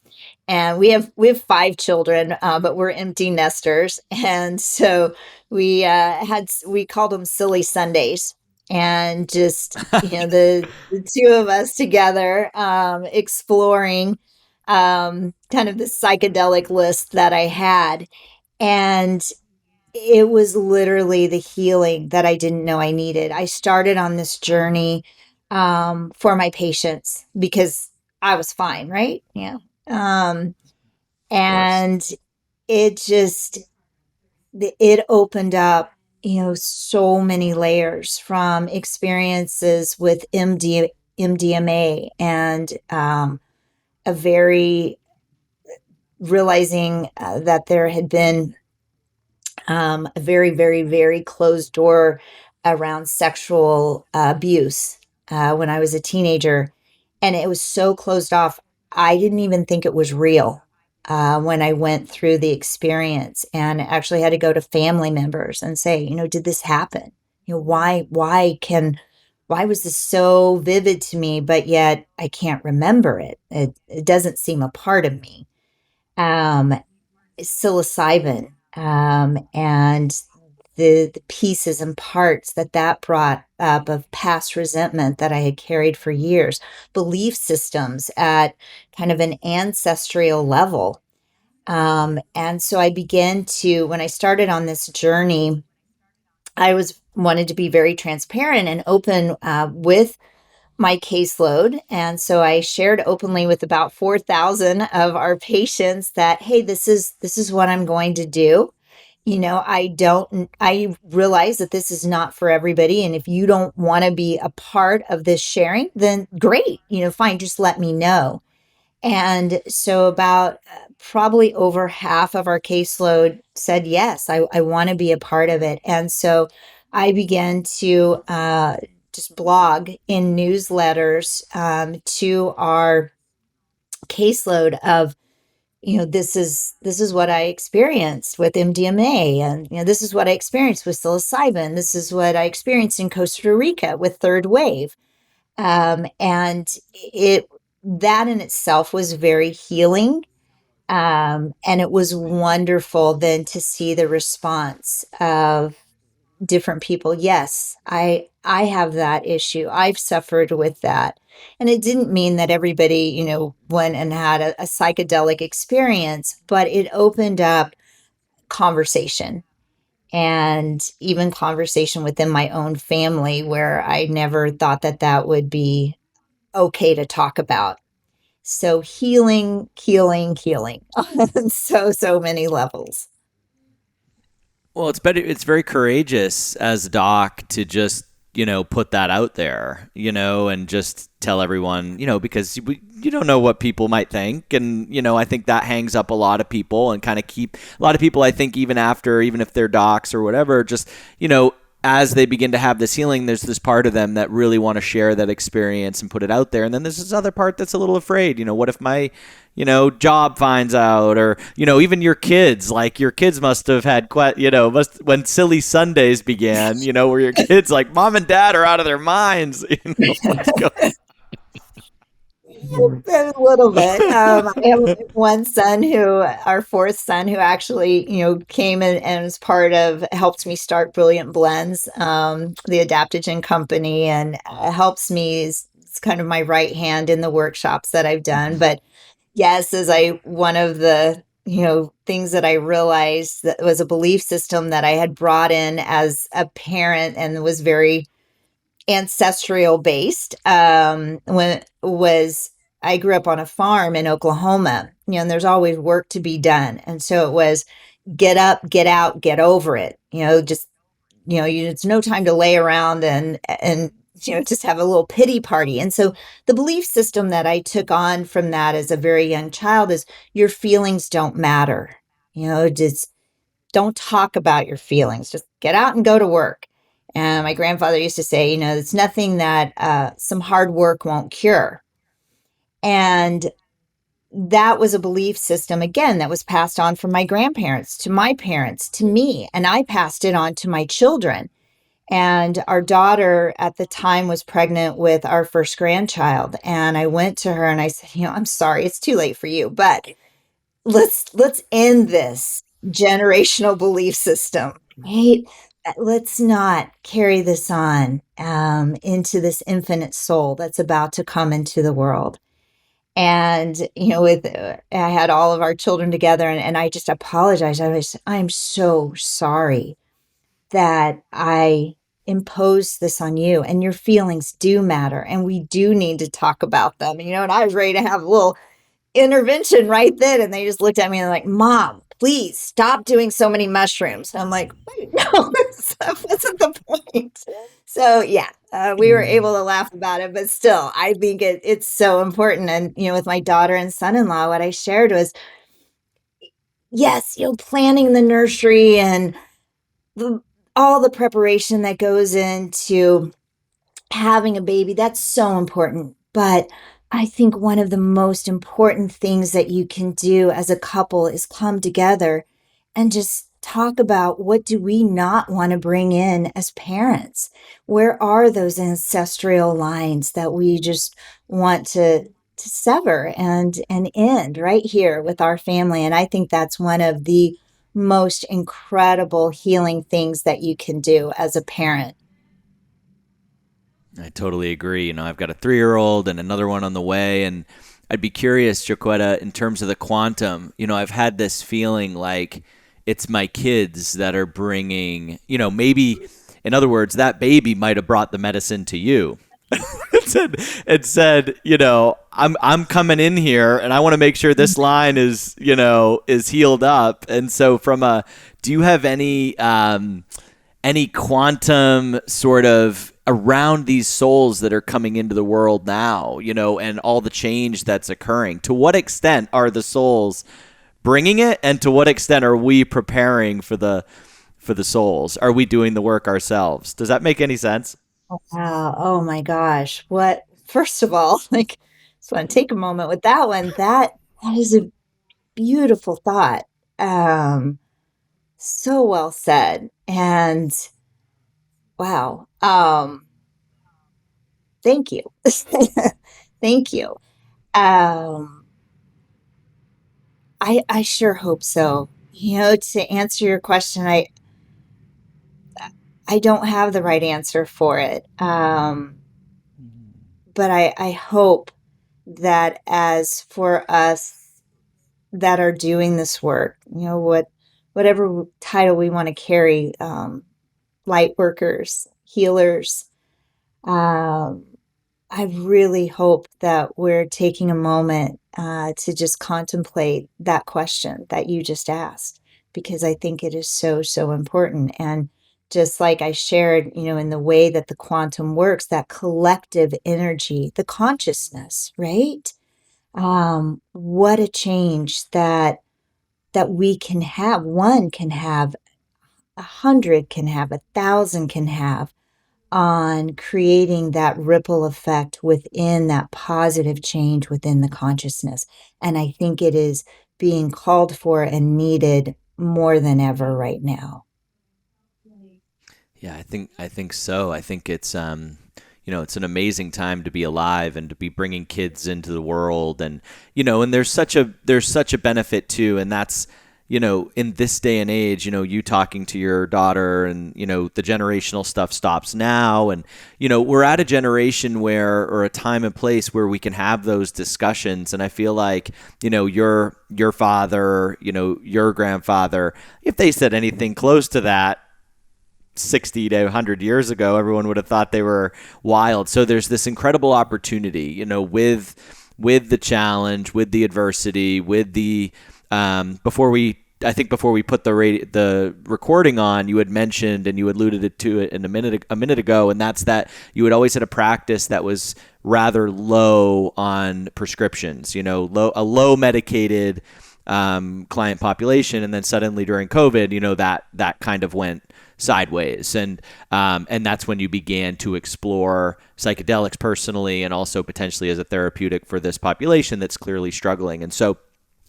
And we have 5 children, but we're empty nesters, and so we called them silly Sundays, and just the two of us together, exploring kind of the psychedelic list that I had, and it was literally the healing that I didn't know I needed. I started on this journey for my patients because I was fine, right? Yeah. Um, Of course. and it just it opened up, so many layers from experiences with MDMA, and a very realizing that there had been a very, very, very closed door around sexual abuse when I was a teenager. And it was so closed off, I didn't even think it was real when I went through the experience, and actually had to go to family members and say, did this happen? Why was this so vivid to me, but yet I can't remember it? It doesn't seem a part of me. Um, Psilocybin, and the pieces and parts that brought up of past resentment that I had carried for years, belief systems at kind of an ancestral level. And so I began to, when I started on this journey, I was wanted to be very transparent and open with my caseload. And so I shared openly with about 4,000 of our patients that, hey, this is what I'm going to do. I realize that this is not for everybody. And if you don't want to be a part of this sharing, then great, fine, just let me know. And so about probably over half of our caseload said, yes, I want to be a part of it. And so I began to just blog in newsletters to our caseload of, this is what I experienced with MDMA, and this is what I experienced with psilocybin. This is what I experienced in Costa Rica with third wave. And it that in itself was very healing. And it was wonderful then to see the response of different people. Yes, I have that issue. I've suffered with that. And it didn't mean that everybody, went and had a psychedelic experience, but it opened up conversation, and even conversation within my own family, where I never thought that that would be okay to talk about. So healing, healing, healing on so many levels. Well, it's better. It's very courageous as a doc to just, put that out there, and just tell everyone, because you don't know what people might think. And, I think that hangs up a lot of people, and kind of keep a lot of people, I think, even if they're docs or whatever, just, as they begin to have this healing, there's this part of them that really want to share that experience and put it out there. And then there's this other part that's a little afraid. What if my, job finds out, or, even your kids, like your kids must have had quite, when Silly Sundays began, where your kids like mom and dad are out of their minds. Let's go. A little bit. I have one son our fourth son, who actually, came and was part of, helped me start Brilliant Blends, the adaptogen company, and helps me. It's kind of my right hand in the workshops that I've done. But yes, one of the, things that I realized that was a belief system that I had brought in as a parent, and was very ancestral based, when was I grew up on a farm in Oklahoma, and there's always work to be done. And so it was get up, get out, get over it. Just, it's no time to lay around and just have a little pity party. And so the belief system that I took on from that as a very young child is your feelings don't matter. Just don't talk about your feelings. Just get out and go to work. And my grandfather used to say, it's nothing that some hard work won't cure. And that was a belief system, again, that was passed on from my grandparents to my parents to me. And I passed it on to my children. And our daughter at the time was pregnant with our first grandchild. And I went to her and I said, I'm sorry, it's too late for you, but let's end this generational belief system, right? Let's not carry this on into this infinite soul that's about to come into the world. And, I had all of our children together and I just apologized. I'm so sorry that I imposed this on you, and your feelings do matter and we do need to talk about them. And I was ready to have a little intervention right then. And they just looked at me and like, Mom, please stop doing so many mushrooms. I'm like, wait, no, that wasn't the point. So yeah, we were able to laugh about it, but still, I think it's so important. And, with my daughter and son-in-law, what I shared was, yes, planning the nursery and all the preparation that goes into having a baby, that's so important. But I think one of the most important things that you can do as a couple is come together and just talk about, what do we not want to bring in as parents? Where are those ancestral lines that we just want to sever and end right here with our family? And I think that's one of the most incredible healing things that you can do as a parent. I totally agree. I've got a 3-year-old and another one on the way, and I'd be curious, JoQueta, in terms of the quantum. I've had this feeling like it's my kids that are bringing, maybe, in other words, that baby might have brought the medicine to you. It said, I'm coming in here and I want to make sure this line is healed up. And so do you have any quantum sort of around these souls that are coming into the world now, and all the change that's occurring? To what extent are the souls bringing it, and to what extent are we preparing for the souls? Are we doing the work ourselves? Does that make any sense? Wow. Oh my gosh. First of all, just want to take a moment with that one. That is a beautiful thought. So well said. And wow. Thank you. Thank you. I sure hope so. To answer your question, I don't have the right answer for it. But I hope that as for us that are doing this work, whatever title we want to carry, light workers, healers, I really hope that we're taking a moment to just contemplate that question that you just asked, because I think it is so, so important. And just like I shared, in the way that the quantum works, that collective energy, the consciousness, right? What a change that we can have. One can have, 100 can have, 1,000 can have, on creating that ripple effect within that positive change within the consciousness. And I think it is being called for and needed more than ever right now. Yeah, I think so. I think it's it's an amazing time to be alive and to be bringing kids into the world, and and there's such a benefit too, and that's in this day and age, you talking to your daughter and, the generational stuff stops now. And, we're at a generation or a time and place where we can have those discussions. And I feel like, your father, your grandfather, if they said anything close to that 60 to 100 years ago, everyone would have thought they were wild. So there's this incredible opportunity, with the challenge, with the adversity, with the, before we put the recording on, you had mentioned, and you alluded to it a minute ago, and that's that you had always had a practice that was rather low on prescriptions, a low medicated client population, and then suddenly during COVID, that kind of went sideways, and that's when you began to explore psychedelics personally, and also potentially as a therapeutic for this population that's clearly struggling. And so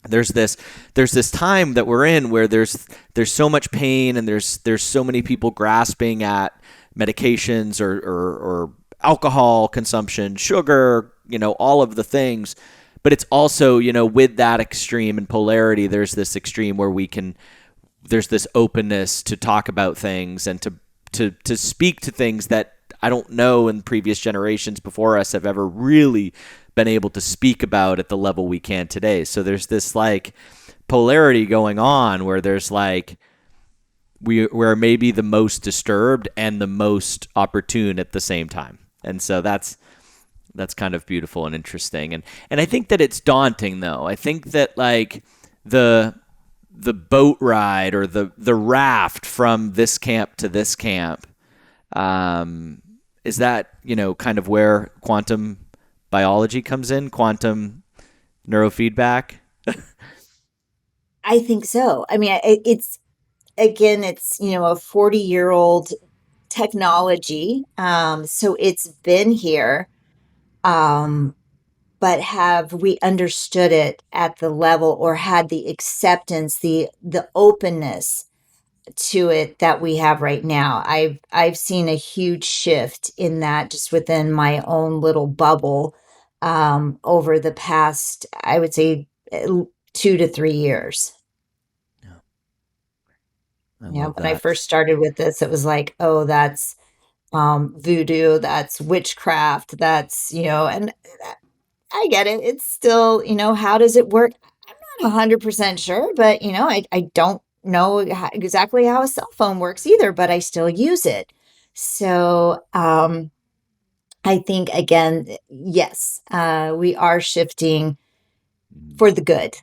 there's this time that we're in where there's so much pain, and there's so many people grasping at medications or alcohol consumption, sugar, all of the things. But it's also, with that extreme and polarity, there's this extreme where there's this openness to talk about things and to speak to things that I don't know in previous generations before us have ever really been able to speak about at the level we can today. So there's this like polarity going on where there's like we're maybe the most disturbed and the most opportune at the same time. And so that's kind of beautiful and interesting. And I think that it's daunting though. I think that like the boat ride or the raft from this camp to this camp, is that, kind of where quantum biology comes in, quantum neurofeedback? I think so. I mean, it's again, it's a 40-year-old technology, so it's been here. But have we understood it at the level or had the acceptance, the openness to it that we have right now? I've seen a huge shift in that just within my own little bubble over the past, I would say, 2 to 3 years. Yeah, I Yeah, love when I that. first started with this, it was like, oh, that's voodoo, that's witchcraft, and I get it. It's still, how does it work? I'm not 100% sure, but, I don't know exactly how a cell phone works either, but I still use it. So I think, again, yes, we are shifting for the good.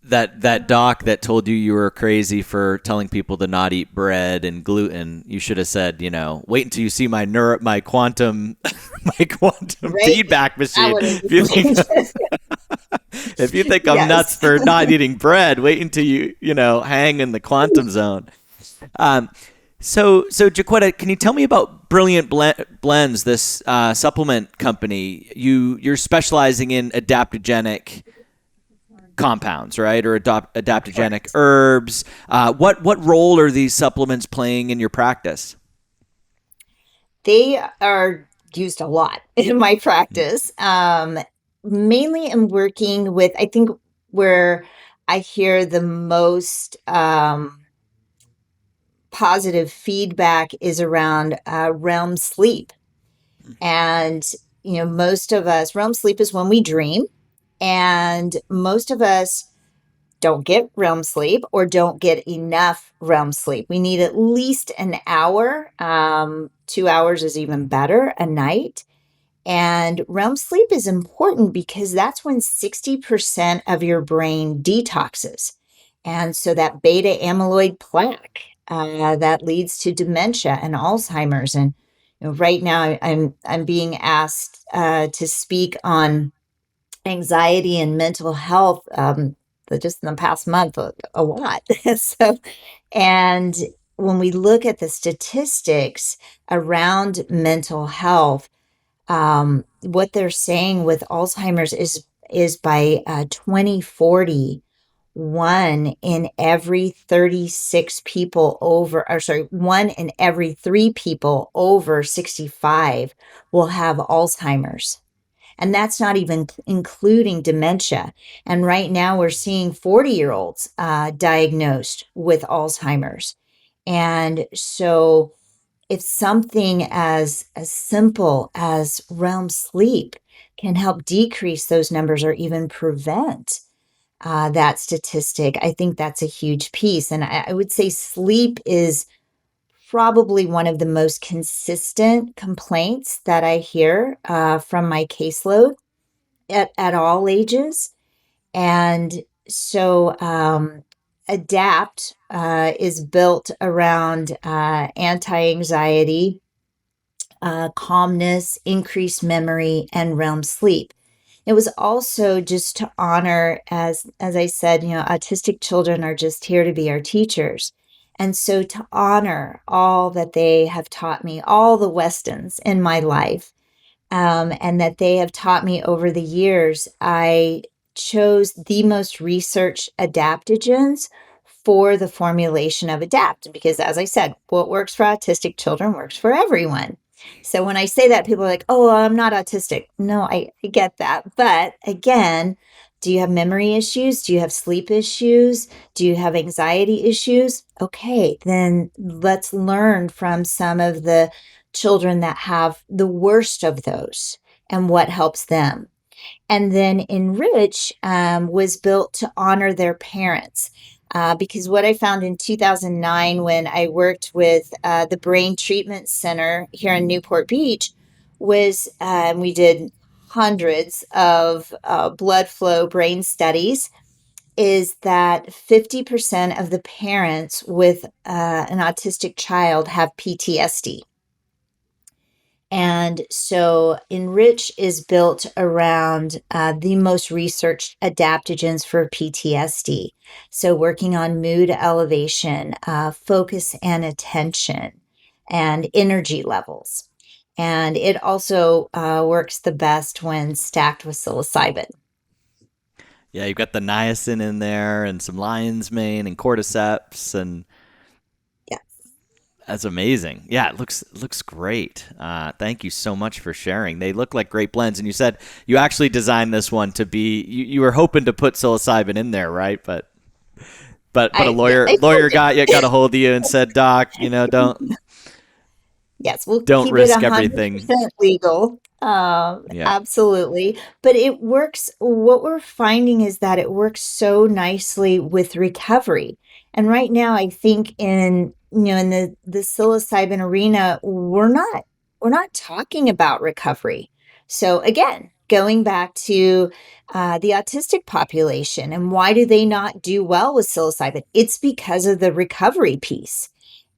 That doc that told you were crazy for telling people to not eat bread and gluten, you should have said, wait until you see my quantum my quantum Right? feedback That machine. would If you think have if you think I'm nuts yes. for not eating bread, wait until you hang in the quantum zone. Um, so JoQueta, can you tell me about Brilliant Blends, this supplement company? You're specializing in adaptogenic compounds, right, or adaptogenic Correct. herbs. What role are these supplements playing in your practice? They are used a lot in my practice. Mainly I'm working with, I think, where I hear the most positive feedback is around REM sleep. And, most of us, REM sleep is when we dream. And most of us don't get REM sleep or don't get enough REM sleep. We need at least an hour. 2 hours is even better a night. And REM sleep is important because that's when 60% of your brain detoxes. And so that beta amyloid plaque that leads to dementia and Alzheimer's. And right now, I'm being asked to speak on anxiety and mental health. Just in the past month, a lot. So, and when we look at the statistics around mental health, what they're saying with Alzheimer's is by 2040, one in every 36 people over, or sorry, one in every three people over 65 will have Alzheimer's. And that's not even including dementia. And right now we're seeing 40-year-olds diagnosed with Alzheimer's. And so if something as simple as REM sleep can help decrease those numbers or even prevent that statistic, I think that's a huge piece. And I would say sleep is probably one of the most consistent complaints that I hear from my caseload at all ages. And so ADAPT is built around anti anxiety, calmness, increased memory, and REM sleep. It was also just to honor, as I said, autistic children are just here to be our teachers. And so to honor all that they have taught me, all the Westons in my life, and that they have taught me over the years, I chose the most researched adaptogens for the formulation of Adapt. Because as I said, what works for autistic children works for everyone. So when I say that, people are like, oh, I'm not autistic. No, I get that. But again, do you have memory issues? Do you have sleep issues? Do you have anxiety issues? Okay, then let's learn from some of the children that have the worst of those and what helps them. And then Enrich was built to honor their parents. Because what I found in 2009 when I worked with the Brain Treatment Center here in Newport Beach was we did hundreds of blood flow brain studies, is that 50% of the parents with an autistic child have PTSD. And so Enrich is built around the most researched adaptogens for PTSD. So working on mood elevation, focus and attention, and energy levels. And it also works the best when stacked with psilocybin. Yeah, you've got the niacin in there and some lion's mane and cordyceps, and Yeah. that's amazing. Yeah, it looks great. Thank you so much for sharing. They look like great blends. And you said you actually designed this one to be. You were hoping to put psilocybin in there, right? But a Yeah, lawyer got a hold of you and said, Doc, yes, we'll don't keep it risk everything. 100% legal. Yeah. Absolutely. But it works. What we're finding is that it works so nicely with recovery. And right now, I think in the psilocybin arena, we're not talking about recovery. So again, going back to the autistic population and why do they not do well with psilocybin? It's because of the recovery piece.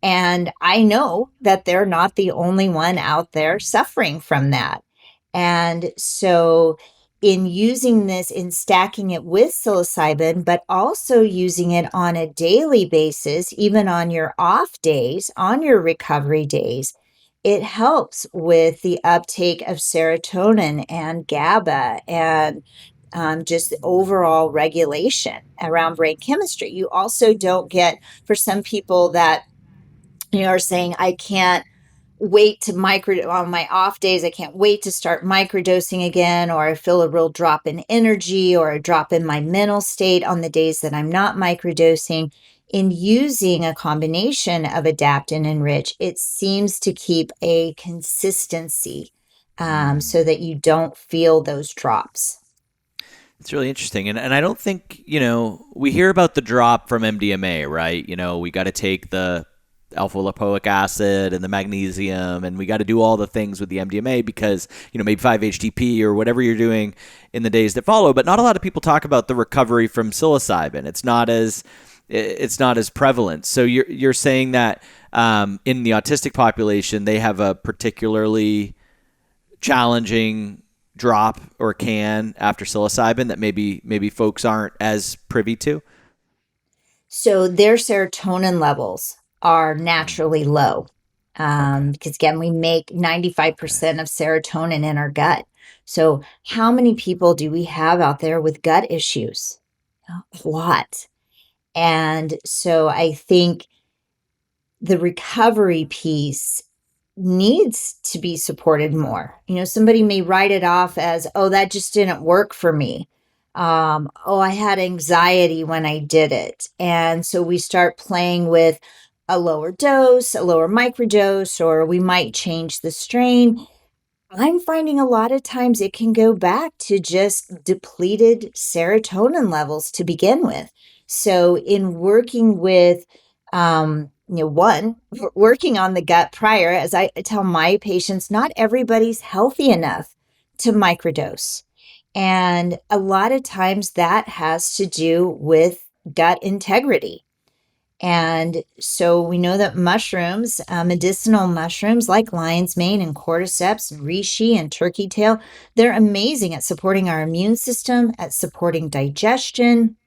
And I know that they're not the only one out there suffering from that. And so, in using this, in stacking it with psilocybin, but also using it on a daily basis, even on your off days, on your recovery days, it helps with the uptake of serotonin and GABA and just the overall regulation around brain chemistry. You also don't get, for some people that are saying, I can't wait to micro on my off days. I can't wait to start microdosing again, or I feel a real drop in energy or a drop in my mental state on the days that I'm not microdosing. In using a combination of Adapt and Enrich, it seems to keep a consistency so that you don't feel those drops. It's really interesting. And I don't think, we hear about the drop from MDMA, right? We got to take the alpha lipoic acid and the magnesium, and we got to do all the things with the MDMA because, maybe 5-HTP or whatever you're doing in the days that follow. But not a lot of people talk about the recovery from psilocybin. It's not as prevalent. So you're saying that in the autistic population, they have a particularly challenging drop or can after psilocybin that maybe folks aren't as privy to? So their serotonin levels are naturally low Okay. because, again, we make Okay. 95% of serotonin in our gut. So, how many people do we have out there with gut issues? A lot. And so, I think the recovery piece needs to be supported more. Somebody may write it off as, oh, that just didn't work for me. Oh, I had anxiety when I did it. And so we start playing with a lower dose, a lower microdose, or we might change the strain. I'm finding a lot of times it can go back to just depleted serotonin levels to begin with. So, in working with, working on the gut prior, as I tell my patients, not everybody's healthy enough to microdose. And a lot of times that has to do with gut integrity. And so we know that mushrooms, medicinal mushrooms like lion's mane and cordyceps and reishi and turkey tail, they're amazing at supporting our immune system, at supporting digestion,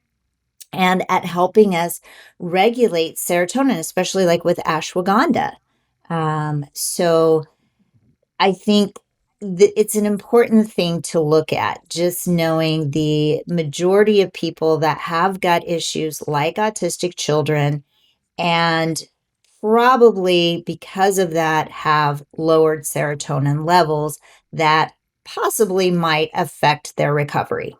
and at helping us regulate serotonin, especially like with ashwagandha. So I think it's an important thing to look at, just knowing the majority of people that have gut issues, like autistic children, and probably because of that have lowered serotonin levels that possibly might affect their recovery.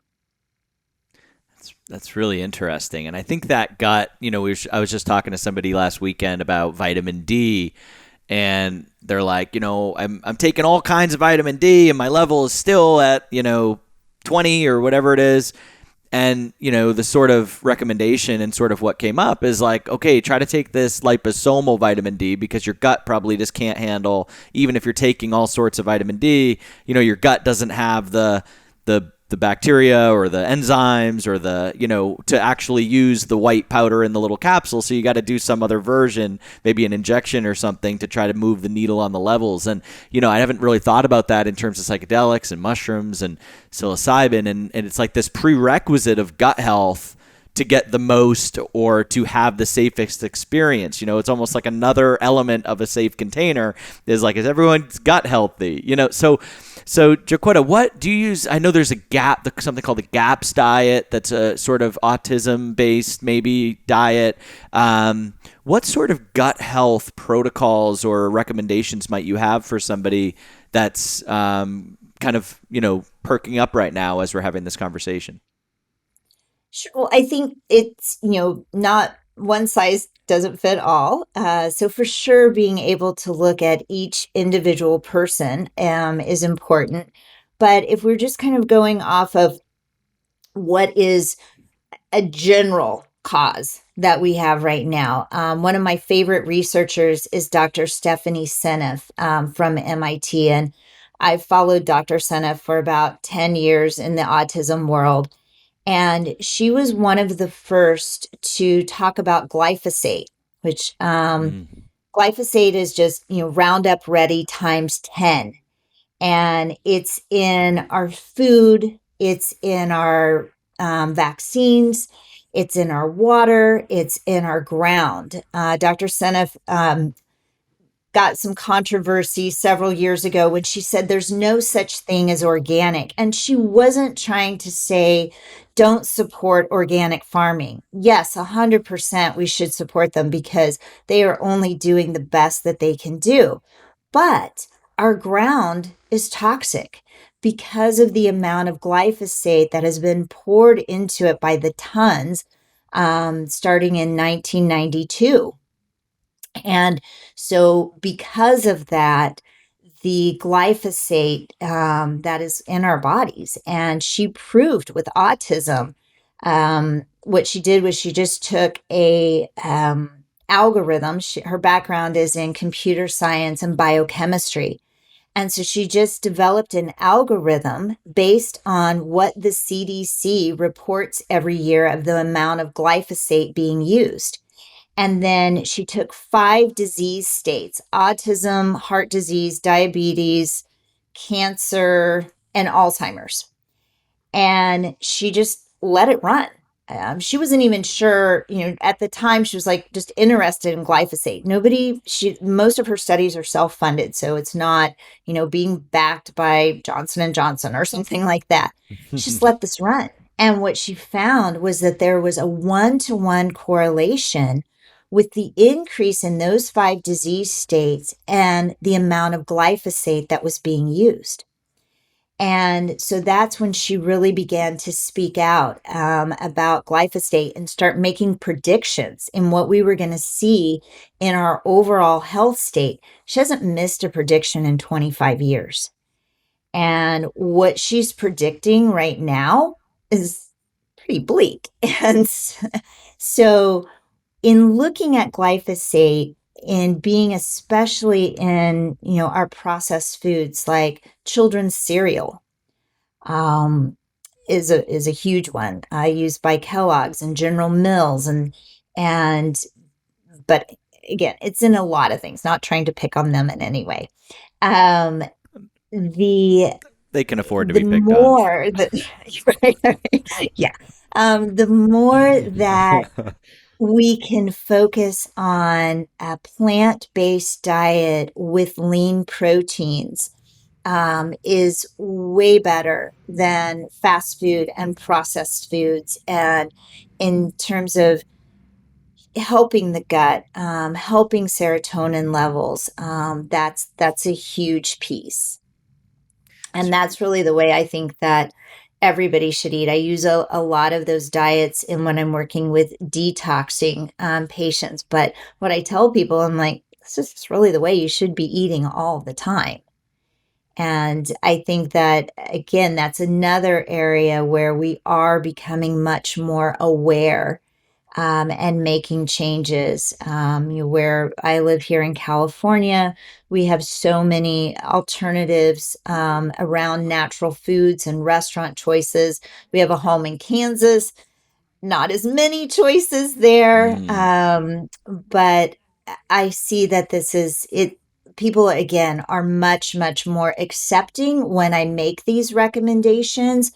That's really interesting. And I think that got, I was just talking to somebody last weekend about vitamin D, and they're like, I'm taking all kinds of vitamin D and my level is still at, 20 or whatever it is. And, the sort of recommendation and sort of what came up is like, okay, try to take this liposomal vitamin D because your gut probably just can't handle, even if you're taking all sorts of vitamin D, your gut doesn't have the bacteria or the enzymes or to actually use the white powder in the little capsule. So you got to do some other version, maybe an injection or something to try to move the needle on the levels. And, I haven't really thought about that in terms of psychedelics and mushrooms and psilocybin. And it's like this prerequisite of gut health to get the most or to have the safest experience. It's almost like another element of a safe container is like, is everyone's gut healthy? So JoQueta, what do you use? I know there's something called the GAPS diet. That's a sort of autism based maybe diet. What sort of gut health protocols or recommendations might you have for somebody that's kind of, perking up right now as we're having this conversation? Sure. Well, I think it's, not one size doesn't fit all. So for sure, being able to look at each individual person is important. But if we're just kind of going off of what is a general cause that we have right now, one of my favorite researchers is Dr. Stephanie Seneff from MIT. And I've followed Dr. Seneff for about 10 years in the autism world. And she was one of the first to talk about glyphosate, which glyphosate is just, Roundup Ready times 10. And it's in our food, it's in our vaccines, it's in our water, it's in our ground. Dr. Seneff got some controversy several years ago when she said there's no such thing as organic. And she wasn't trying to say, don't support organic farming. Yes, 100% we should support them because they are only doing the best that they can do. But our ground is toxic because of the amount of glyphosate that has been poured into it by the tons starting in 1992. And so, because of that, the glyphosate that is in our bodies, and she proved with autism, what she did was she just took a algorithm. Her background is in computer science and biochemistry. And so she just developed an algorithm based on what the CDC reports every year of the amount of glyphosate being used. And then she took 5 disease states: autism, heart disease, diabetes, cancer, and Alzheimer's. And she just let it run. She wasn't even sure, at the time she was like just interested in glyphosate. Most of her studies are self-funded. So it's not, being backed by Johnson and Johnson or something like that. She just let this run. And what she found was that there was a 1-to-1 correlation with the increase in those 5 disease states and the amount of glyphosate that was being used. And so that's when she really began to speak out about glyphosate and start making predictions in what we were going to see in our overall health state. She hasn't missed a prediction in 25 years. And what she's predicting right now is pretty bleak. And so in looking at glyphosate and being especially in, our processed foods like children's cereal, is a huge one. I use by Kellogg's and General Mills and But again, it's in a lot of things, not trying to pick on them in any way. Um, the They can afford to the be picked on. more that yeah, the more that we can focus on a plant-based diet with lean proteins, is way better than fast food and processed foods. And in terms of helping the gut, helping serotonin levels, that's a huge piece. And that's really the way I think that everybody should eat. I use a lot of those diets in when I'm working with detoxing patients. But what I tell people, I'm like, this is just really the way you should be eating all the time. And I think that, again, that's another area where we are becoming much more aware, and making changes. Where I live here in California, we have so many alternatives around natural foods and restaurant choices. We have a home in Kansas, not as many choices there. But I see that this is it. People, again, are much, much more accepting when I make these recommendations,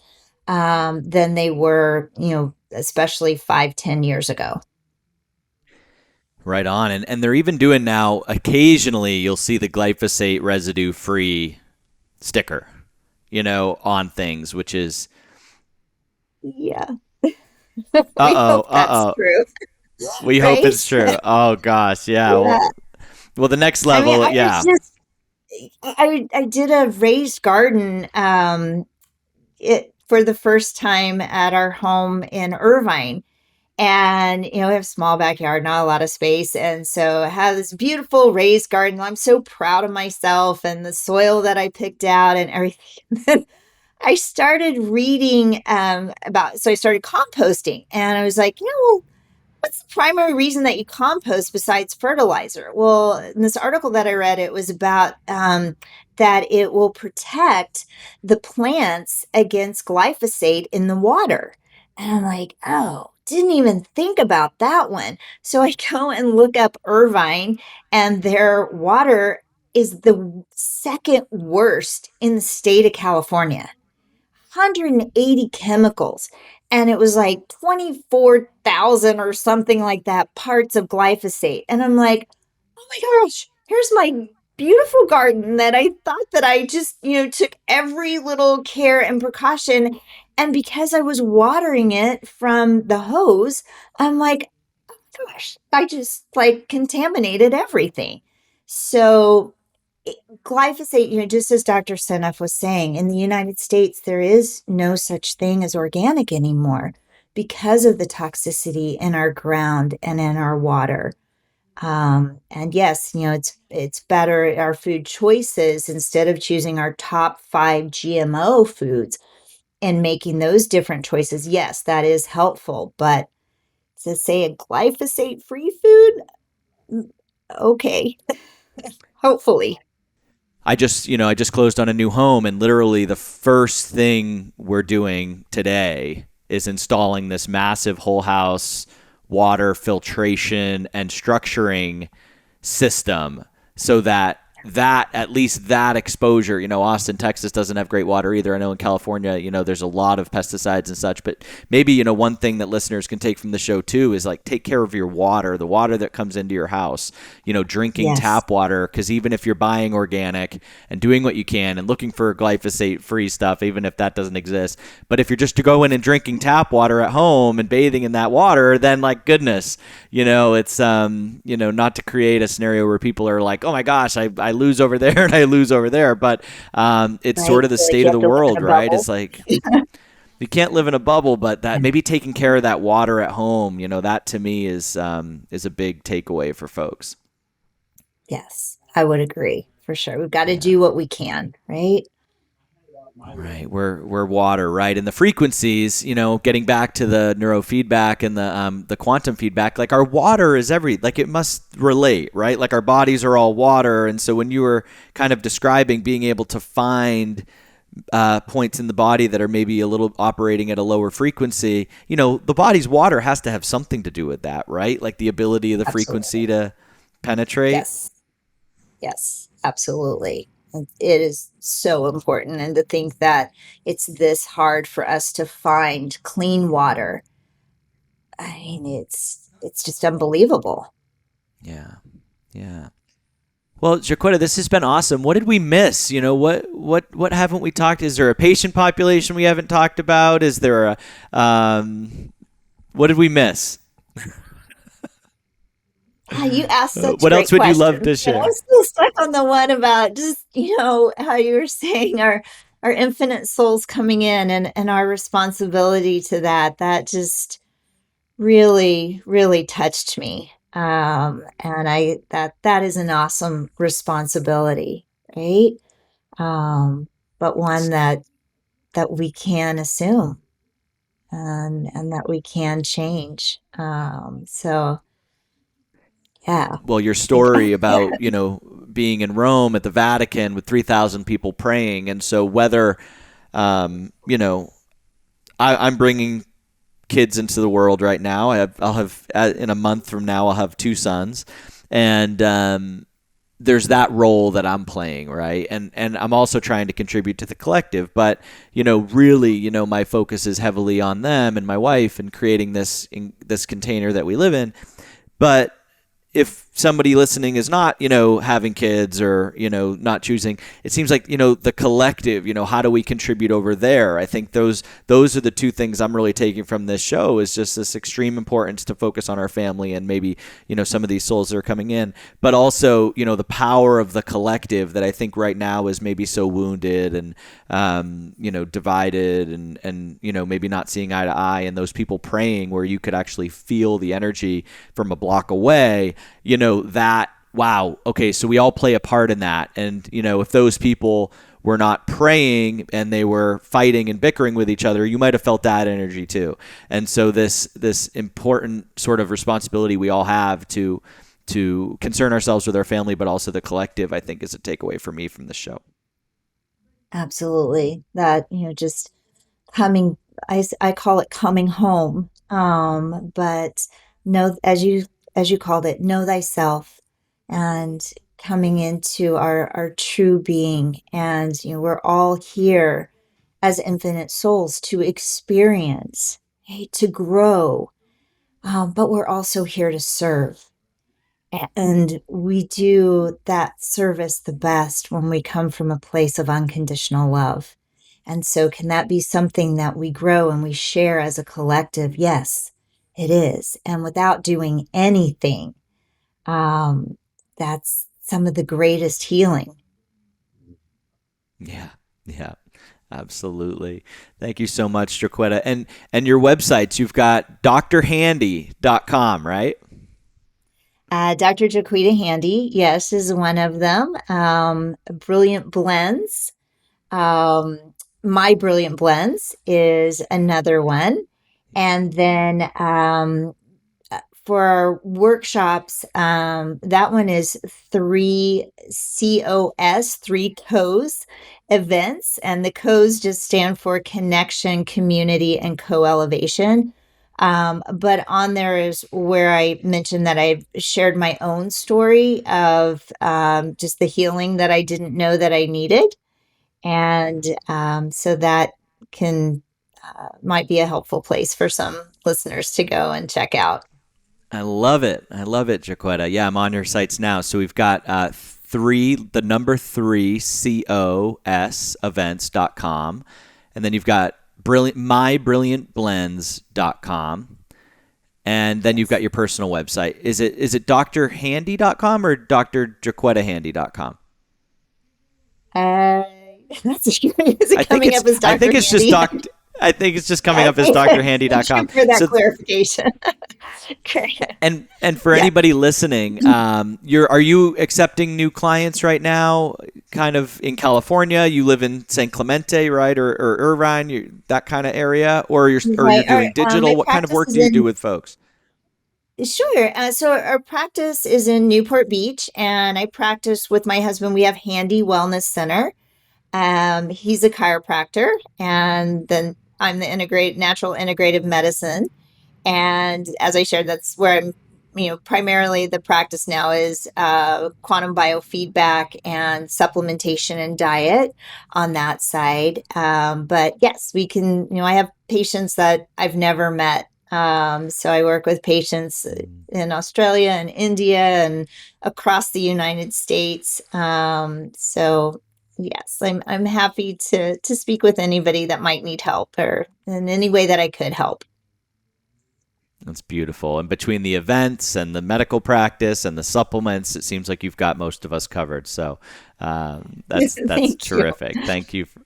than they were, especially 5, 10 years ago. Right on. And they're even doing now, occasionally you'll see the glyphosate residue free sticker, on things, which is, Yeah. We uh-oh, hope that's true, we hope right? it's true. Oh gosh. Yeah. Yeah. Well, the next I mean, level. I was Yeah. just I did a raised garden, it for the first time at our home in Irvine. And, we have a small backyard, not a lot of space. And so I have this beautiful raised garden. I'm so proud of myself and the soil that I picked out and everything. I started reading so I started composting, and I was like, what's the primary reason that you compost besides fertilizer? Well, in this article that I read, it was about that it will protect the plants against glyphosate in the water. And I'm like, oh, didn't even think about that one. So I go and look up Irvine, and their water is the second worst in the state of California. 180 chemicals, and it was like 24,000 or something like that parts of glyphosate. And I'm like, oh my gosh, here's my beautiful garden that I thought that I just, took every little care and precaution. And because I was watering it from the hose, I'm like, oh gosh, I just like contaminated everything. So glyphosate, just as Dr. Seneff was saying, in the United States, there is no such thing as organic anymore because of the toxicity in our ground and in our water. And yes, it's better our food choices, instead of choosing our top 5 GMO foods and making those different choices. Yes, that is helpful, but to say a glyphosate free food, okay, hopefully. I just closed on a new home, and literally the first thing we're doing today is installing this massive whole house water filtration and structuring system, so that at least that exposure, Austin, Texas doesn't have great water either. I know in California, there's a lot of pesticides and such, but maybe, one thing that listeners can take from the show too is like, take care of your water, the water that comes into your house, drinking Yes. tap water. Cause even if you're buying organic and doing what you can and looking for glyphosate free stuff, even if that doesn't exist, but if you're just going and drinking tap water at home and bathing in that water, then like, goodness, it's, not to create a scenario where people are like, oh my gosh, I lose over there and I lose over there. But it's Right. sort of the Feel like state you of have the to live in world, a right? bubble. It's like you can't live in a bubble, but that maybe taking care of that water at home, that to me is a big takeaway for folks. Yes, I would agree for sure. We've got to Yeah. do what we can, right? Right. We're water, right? And the frequencies, getting back to the neurofeedback and the quantum feedback, like our water is like it must relate, right? Like our bodies are all water. And so when you were kind of describing being able to find points in the body that are maybe a little operating at a lower frequency, the body's water has to have something to do with that, right? Like the ability of the frequency Absolutely. to penetrate. Yes. Yes, absolutely. And it is so important. And to think that it's this hard for us to find clean water. I mean, it's just unbelievable. Yeah. Yeah. Well, JoQueta, this has been awesome. What did we miss? What haven't we talked? Is there a patient population we haven't talked about? Is there what did we miss? You asked such What else great would you love questions, to but I'm share? still stuck on the one about just, how you were saying our infinite souls coming in and our responsibility to that. That just really, really touched me. And that is an awesome responsibility, right? But one that we can assume and that we can change. So yeah, Well, your I think story about, being in Rome at the Vatican with 3,000 people praying. And so whether, um, you know, I'm bringing kids into the world right now. I'll have in a month from now, I'll have two sons. And, there's that role that I'm playing, right? And I'm also trying to contribute to the collective, but really, my focus is heavily on them and my wife and creating this container that we live in. But if somebody listening is not, having kids or, not choosing, it seems like, the collective, how do we contribute over there? I think those are the two things I'm really taking from this show is just this extreme importance to focus on our family and maybe, some of these souls that are coming in, but also, the power of the collective that I think right now is maybe so wounded and, divided and, maybe not seeing eye to eye, and those people praying where you could actually feel the energy from a block away, that, wow, okay, so we all play a part in that. And, if those people were not praying and they were fighting and bickering with each other, you might have felt that energy too. And so this important sort of responsibility we all have to concern ourselves with our family, but also the collective, I think is a takeaway for me from the show. absolutely that, just coming, I call it coming home. But know, as you called it, know thyself and coming into our true being. And, we're all here as infinite souls to experience, hey, to grow. But we're also here to serve. And we do that service the best when we come from a place of unconditional love. And so, can that be something that we grow and we share as a collective? Yes, it is. And without doing anything, um, that's some of the greatest healing. Yeah. Yeah. Absolutely. Thank you so much, JoQueta. And your websites, you've got drhandy.com, right? Dr. JoQueta Handy, yes, is one of them. Brilliant Blends. Um, My Brilliant Blends is another one. And then for our workshops, that one is 3COS, 3COS events. And the COS just stand for connection, community, and co-elevation. But on there is where I mentioned that I've shared my own story of just the healing that I didn't know that I needed. And so that can might be a helpful place for some listeners to go and check out. I love it. I love it, JoQueta. Yeah, I'm on your sites now. So we've got the number three, COS events.com. And then you've got mybrilliantblends.com. And then you've got your personal website. Is it drhandy.com or drjoquetahandy.com? Uh, that's is it coming up as I Dr. think it's just Handy? I think it's just coming up as Thank drhandy.com. you for that So clarification. Okay. and for Yeah. anybody listening, are you accepting new clients right now? Kind of in California, you live in San Clemente, right, or Irvine, that kind of area, or you're Right. doing My digital. What kind of practice work is do you do in with folks? Sure. So our practice is in Newport Beach, and I practice with my husband. We have Handy Wellness Center. He's a chiropractor, and then I'm the natural integrative medicine. And as I shared, that's where I'm, primarily the practice now is quantum biofeedback and supplementation and diet on that side. But yes, we can, I have patients that I've never met. So I work with patients in Australia and India and across the United States. So yes, I'm happy to speak with anybody that might need help or in any way that I could help. That's beautiful. And between the events and the medical practice and the supplements, it seems like you've got most of us covered. So that's terrific. You.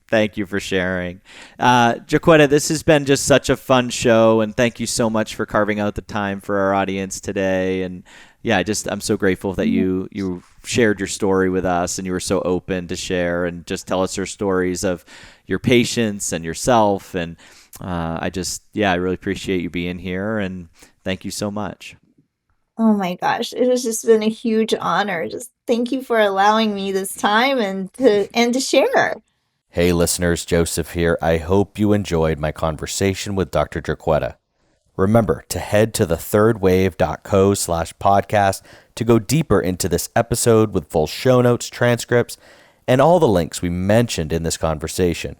Thank you for sharing. JoQueta, this has been just such a fun show, and thank you so much for carving out the time for our audience today. And yeah, I'm so grateful that you shared your story with us, and you were so open to share and just tell us your stories of your patients and yourself. And I really appreciate you being here, and thank you so much. Oh my gosh, it has just been a huge honor. Just thank you for allowing me this time and to share. Hey listeners, Joseph here. I hope you enjoyed my conversation with Dr. JoQueta. Remember to head to thethirdwave.co/podcast to go deeper into this episode with full show notes, transcripts, and all the links we mentioned in this conversation.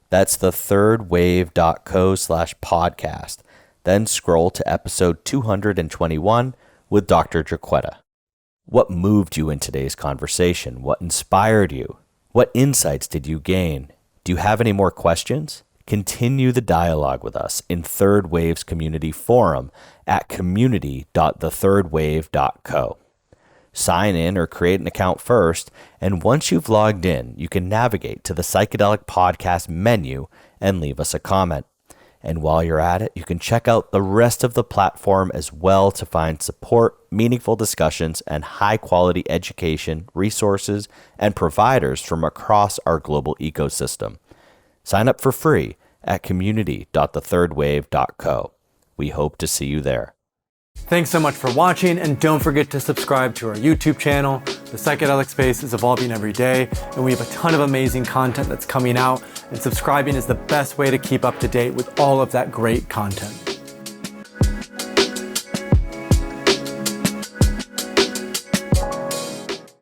That's thethirdwave.co/podcast. Then scroll to episode 221 with Dr. JoQueta. What moved you in today's conversation? What inspired you? What insights did you gain? Do you have any more questions? Continue the dialogue with us in Third Wave's community forum at community.thethirdwave.co. Sign in or create an account first, and once you've logged in, you can navigate to the Psychedelic Podcast menu and leave us a comment. And while you're at it, you can check out the rest of the platform as well to find support, meaningful discussions, and high-quality education, resources, and providers from across our global ecosystem. Sign up for free at community.thethirdwave.co. We hope to see you there. Thanks so much for watching, and don't forget to subscribe to our YouTube channel. The psychedelic space is evolving every day, and we have a ton of amazing content that's coming out, and subscribing is the best way to keep up to date with all of that great content.